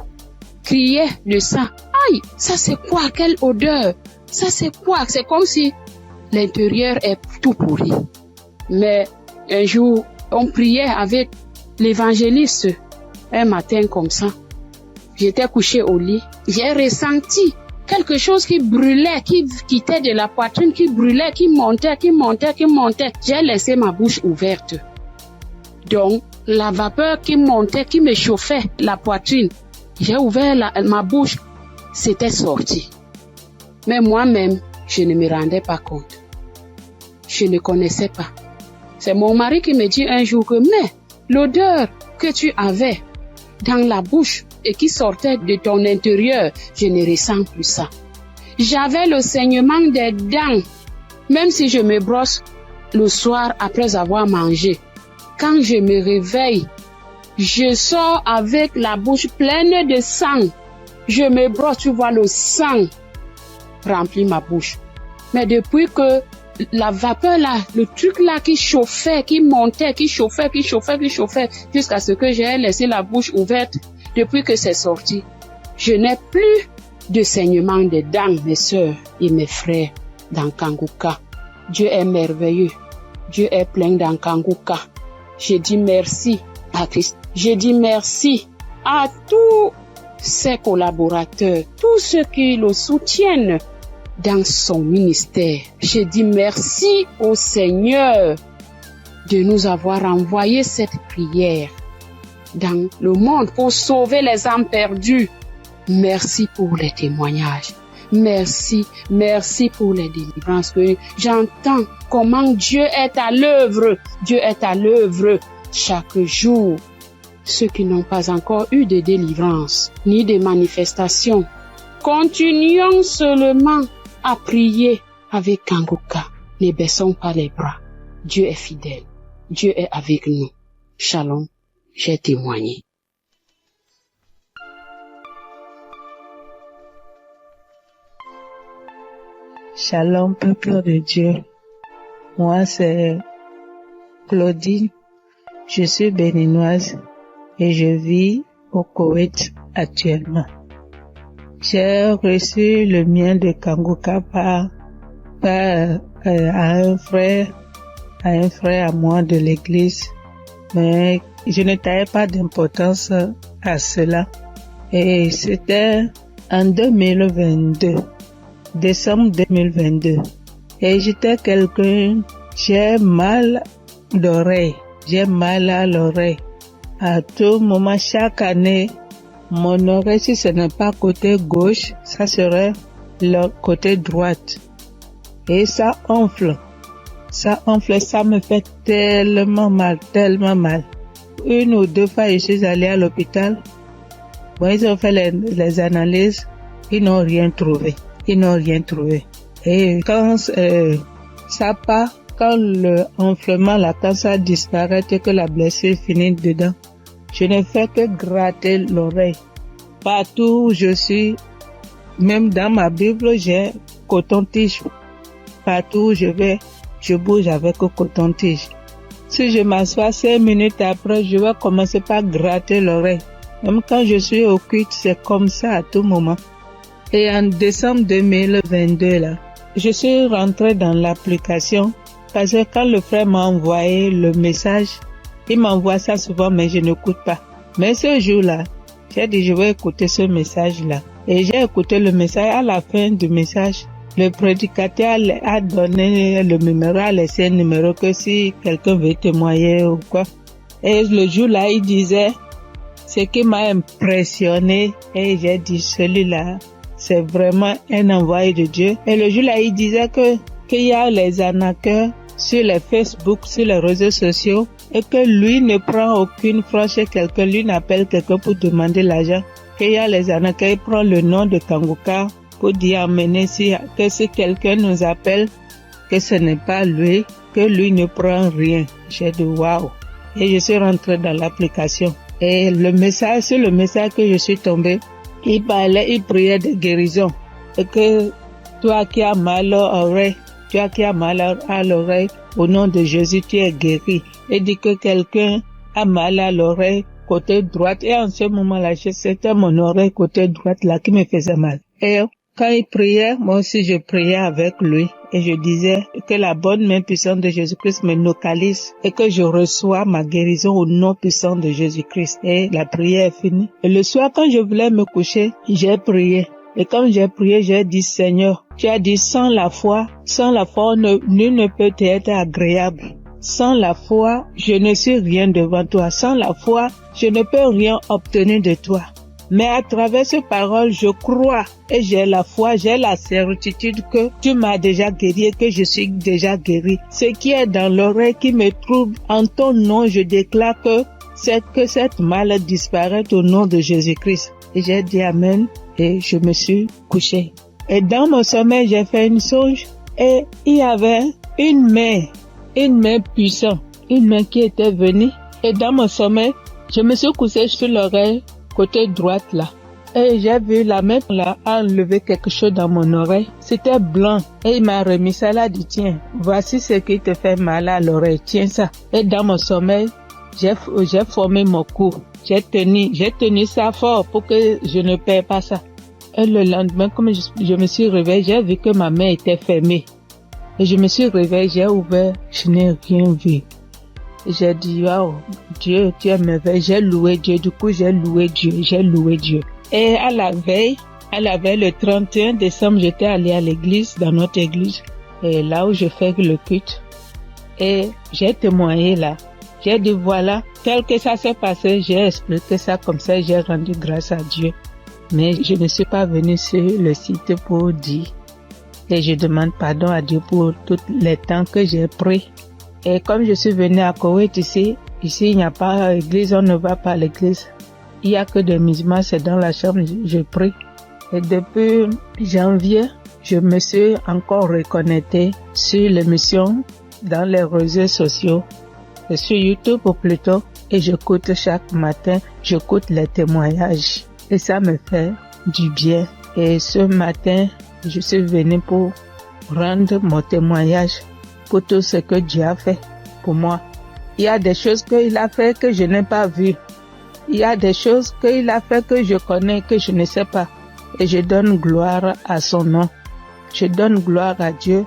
criait de ça. Aïe, ça c'est quoi? Quelle odeur? Ça c'est quoi? C'est comme si l'intérieur est tout pourri. Mais un jour, on priait avec l'évangéliste. Un matin comme ça, j'étais couchée au lit. J'ai ressenti quelque chose qui brûlait, qui quittait de la poitrine, qui brûlait, qui montait. J'ai laissé ma bouche ouverte. Donc, la vapeur qui montait, qui me chauffait la poitrine, j'ai ouvert ma bouche, c'était sorti. Mais moi-même, je ne me rendais pas compte. Je ne connaissais pas. C'est mon mari qui me dit un jour que, mais l'odeur que tu avais dans la bouche et qui sortait de ton intérieur, je ne ressens plus ça. J'avais le saignement des dents, même si je me brosse le soir après avoir mangé. Quand je me réveille, je sors avec la bouche pleine de sang. Je me brosse, tu vois, le sang remplit ma bouche. Mais depuis que la vapeur là, le truc là qui chauffait, qui montait, qui chauffait, jusqu'à ce que j'ai laissé la bouche ouverte, depuis que c'est sorti, je n'ai plus de saignement de dents, mes sœurs et mes frères dans Kanguka. Dieu est merveilleux. Dieu est plein dans Kanguka. Je dis merci à Christ. Je dis merci à tous ses collaborateurs, tous ceux qui le soutiennent dans son ministère. Je dis merci au Seigneur de nous avoir envoyé cette prière dans le monde pour sauver les âmes perdues. Merci pour les témoignages. Merci pour les délivrances que j'entends comment Dieu est à l'œuvre. Dieu est à l'œuvre chaque jour. Ceux qui n'ont pas encore eu de délivrance ni de manifestation, continuons seulement à prier avec Kanguka. Ne baissons pas les bras. Dieu est fidèle. Dieu est avec nous. Shalom, j'ai témoigné. Shalom, peuple de Dieu. Moi, c'est Claudine. Je suis béninoise et je vis au Koweït actuellement. J'ai reçu le mien de Kanguka par un frère à moi de l'église, mais je ne taillais pas d'importance à cela. Et c'était en 2022, décembre 2022. Et j'étais quelqu'un, j'ai mal d'oreille, j'ai mal à l'oreille. À tout moment, chaque année, mon oreille, si ce n'est pas côté gauche, ça serait le côté droite. Et ça enfle. Ça me fait tellement mal. Une ou deux fois, je suis allée à l'hôpital. Bon, ils ont fait les analyses, ils n'ont rien trouvé. Et quand ça part, quand le enflement, quand ça disparaît et que la blessure finit dedans, je ne fais que gratter l'oreille. Partout où je suis, même dans ma Bible, j'ai coton-tige. Partout où je vais, je bouge avec le coton-tige. Si je m'assois 5 minutes après, je vais commencer par gratter l'oreille. Même quand je suis au culte, c'est comme ça à tout moment. Et en décembre 2022, là, je suis rentrée dans l'application parce que quand le frère m'a envoyé le message, il m'envoie ça souvent, mais je n'écoute pas. Mais ce jour-là, j'ai dit, je vais écouter ce message-là. Et j'ai écouté le message. À la fin du message, Le prédicateur a donné le numéro, a laissé un numéro que si quelqu'un veut témoigner ou quoi. Et le jour-là, il disait, ce qui m'a impressionné, et j'ai dit, celui-là, c'est vraiment un envoyé de Dieu. Et le jour-là, il disait qu'il y a les arnaqueurs sur les Facebook, sur les réseaux sociaux, et que lui ne prend aucune franche chez quelqu'un, lui n'appelle quelqu'un pour demander l'argent. Qu'il y a les arnaqueurs, il prend le nom de Kangoka pour dire amener que si quelqu'un nous appelle, que ce n'est pas lui, que lui ne prend rien. J'ai dit waouh. Et je suis rentrée dans l'application. Et sur le message que je suis tombée, il priait de guérison. Et que toi qui as mal à l'oreille, au nom de Jésus, tu es guéri. Et dit que quelqu'un a mal à l'oreille, côté droite. Et en ce moment-là, c'était mon oreille côté droite là qui me faisait mal. Et quand il priait, moi aussi je priais avec lui. Et je disais que la bonne main puissante de Jésus-Christ me localise et que je reçois ma guérison au nom puissant de Jésus-Christ. Et la prière est finie. Et le soir, quand je voulais me coucher, j'ai prié. Et quand j'ai prié, j'ai dit, Seigneur, tu as dit, sans la foi, nul ne peut être agréable. Sans la foi, je ne suis rien devant toi. Sans la foi, je ne peux rien obtenir de toi. Mais à travers ces paroles, je crois et j'ai la foi, j'ai la certitude que tu m'as déjà guéri et que je suis déjà guéri. Ce qui est dans l'oreille qui me trouble, en ton nom, je déclare que cette maladie disparaît au nom de Jésus-Christ. Et j'ai dit Amen et je me suis couché. Et dans mon sommeil, j'ai fait une songe et il y avait une main puissante, une main qui était venue. Et dans mon sommeil, je me suis couché sur l'oreille côté droite là. Et j'ai vu la main là enlever quelque chose dans mon oreille. C'était blanc. Et il m'a remis ça là, dit tiens, voici ce qui te fait mal à l'oreille, tiens ça. Et dans mon sommeil, j'ai formé mon cou. J'ai tenu ça fort pour que je ne perds pas ça. Et le lendemain, comme je me suis réveillée, j'ai vu que ma main était fermée. Et je me suis réveillée, j'ai ouvert, je n'ai rien vu. J'ai dit, waouh, Dieu, tu es merveilleux. J'ai loué Dieu. Du coup, j'ai loué Dieu. Et à la veille, le 31 décembre, j'étais allée à l'église, dans notre église, et là où je fais le culte. Et j'ai témoigné là. J'ai dit, voilà, tel que ça s'est passé, j'ai expliqué ça comme ça, j'ai rendu grâce à Dieu. Mais je ne suis pas venue sur le site pour dire. Et je demande pardon à Dieu pour tous les temps que j'ai pris. Et comme je suis venue à Koweït ici il n'y a pas d'église, on ne va pas à l'église. Il n'y a que des musulmans, c'est dans la chambre, je prie. Et depuis janvier, je me suis encore reconnectée sur l'émission dans les réseaux sociaux, et sur YouTube plutôt, et j'écoute chaque matin, j'écoute les témoignages. Et ça me fait du bien. Et ce matin, je suis venue pour rendre mon témoignage pour tout ce que Dieu a fait pour moi. Il y a des choses qu'il a fait que je n'ai pas vues. Il y a des choses qu'il a fait que je connais, que je ne sais pas. Et je donne gloire à son nom. Je donne gloire à Dieu.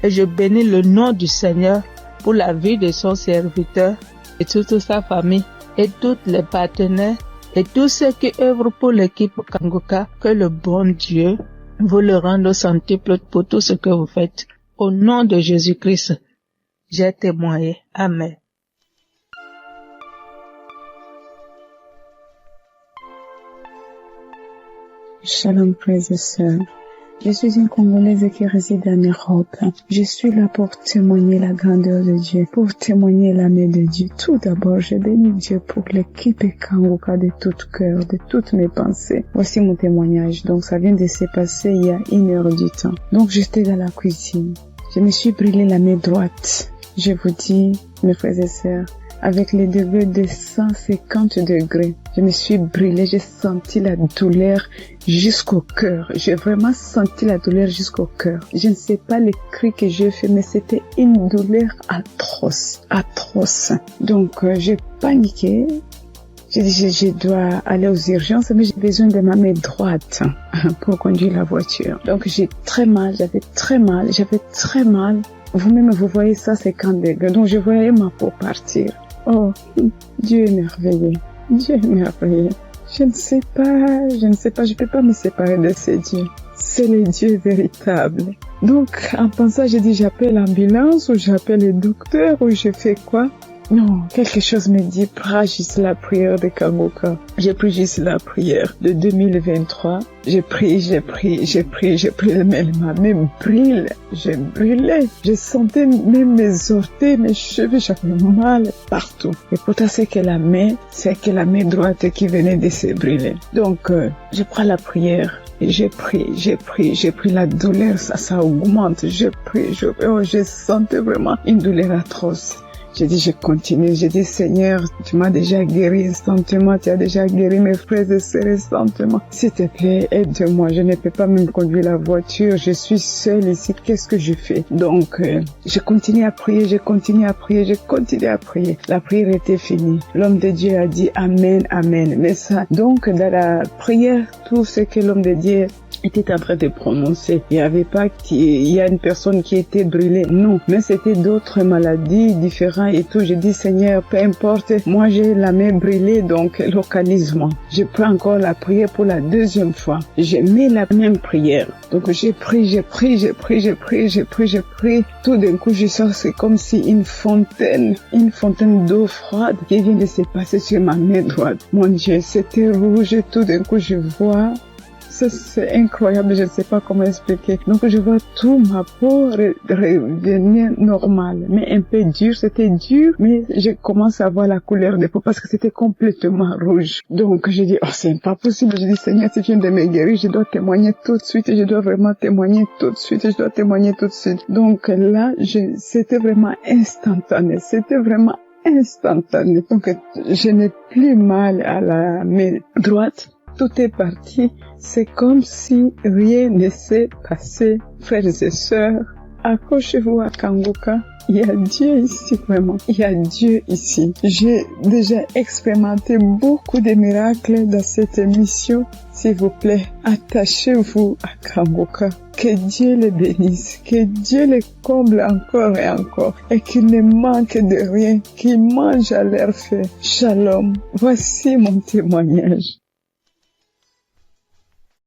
Et je bénis le nom du Seigneur pour la vie de son serviteur et toute sa famille et tous les partenaires et tous ceux qui œuvrent pour l'équipe Kangoka. Que le bon Dieu vous le rende au centuple pour tout ce que vous faites. Au nom de Jésus-Christ, j'ai témoigné. Amen. Shalom, frères et sœurs. Je suis une Congolaise qui réside en Europe. Je suis là pour témoigner la grandeur de Dieu, pour témoigner l'amour de Dieu. Tout d'abord, je bénis Dieu pour l'équipe Kangoka de tout cœur, de toutes mes pensées. Voici mon témoignage. Donc, ça vient de se passer il y a 1 heure du temps. Donc, j'étais dans la cuisine. Je me suis brûlé la main droite. Je vous dis, mes frères et sœurs, avec les degrés de 150 degrés, je me suis brûlée, j'ai senti la douleur jusqu'au cœur. J'ai vraiment senti la douleur jusqu'au cœur. Je ne sais pas les cris que j'ai fait, mais c'était une douleur atroce. Donc, j'ai paniqué. J'ai dit, je dois aller aux urgences, mais j'ai besoin de ma main droite pour conduire la voiture. Donc, j'avais très mal. Vous-même, vous voyez ça, 50 degrés. Donc, je voyais ma peau partir. Oh, Dieu est merveilleux. Je ne sais pas, je peux pas me séparer de ces dieux. C'est le Dieu véritable. Donc, en pensant, j'ai dit, j'appelle l'ambulance, ou j'appelle le docteur, ou je fais quoi? Non, quelque chose me dit, prie juste la prière de Kangoka. J'ai pris juste la prière de 2023. J'ai pris, mais ma main brûle. Je brûlais. Je sentais même mes orteils, mes cheveux, j'avais mal partout. Et pourtant, c'est que la main droite qui venait de se brûler. Donc, je prends la prière. Et j'ai pris la douleur, ça augmente. Je sentais vraiment une douleur atroce. J'ai dit, je continue. J'ai dit, Seigneur, tu m'as déjà guéri instantanément. Tu as déjà guéri mes frères et sœurs instantanément. S'il te plaît, aide-moi. Je ne peux pas même conduire la voiture. Je suis seule ici. Qu'est-ce que je fais? Donc, je continue à prier. La prière était finie. L'homme de Dieu a dit Amen, Amen. Mais ça, donc, dans la prière, tout ce que l'homme de Dieu était en train de prononcer. Il n'y avait pas il y a une personne qui était brûlée. Non. Mais c'était d'autres maladies différentes et tout. J'ai dit, Seigneur, peu importe. Moi, j'ai la main brûlée, donc localise-moi. Je prends encore la prière pour la deuxième fois. Je mets la même prière. Donc, j'ai pris. Tout d'un coup, je sens, c'est comme si une fontaine d'eau froide qui vient de se passer sur ma main droite. Mon Dieu, c'était rouge. Tout d'un coup, je vois. C'est incroyable, je ne sais pas comment expliquer. Donc, je vois tout ma peau revenir normale, mais un peu dur. C'était dur, mais je commence à voir la couleur des peaux parce que c'était complètement rouge. Donc, je dis, oh, c'est pas possible. Je dis, Seigneur, si tu viens de me guérir, je dois témoigner tout de suite. Je dois vraiment témoigner tout de suite. Donc là, c'était vraiment instantané. Donc, je n'ai plus mal à la main droite. Tout est parti. C'est comme si rien ne s'est passé. Frères et sœurs, accrochez-vous à Kangoka. Il y a Dieu ici, vraiment. Il y a Dieu ici. J'ai déjà expérimenté beaucoup de miracles dans cette émission. S'il vous plaît, attachez-vous à Kangoka. Que Dieu les bénisse, que Dieu les comble encore et encore, et qu'il ne manque de rien, qu'il mange à leur faim. Shalom. Voici mon témoignage.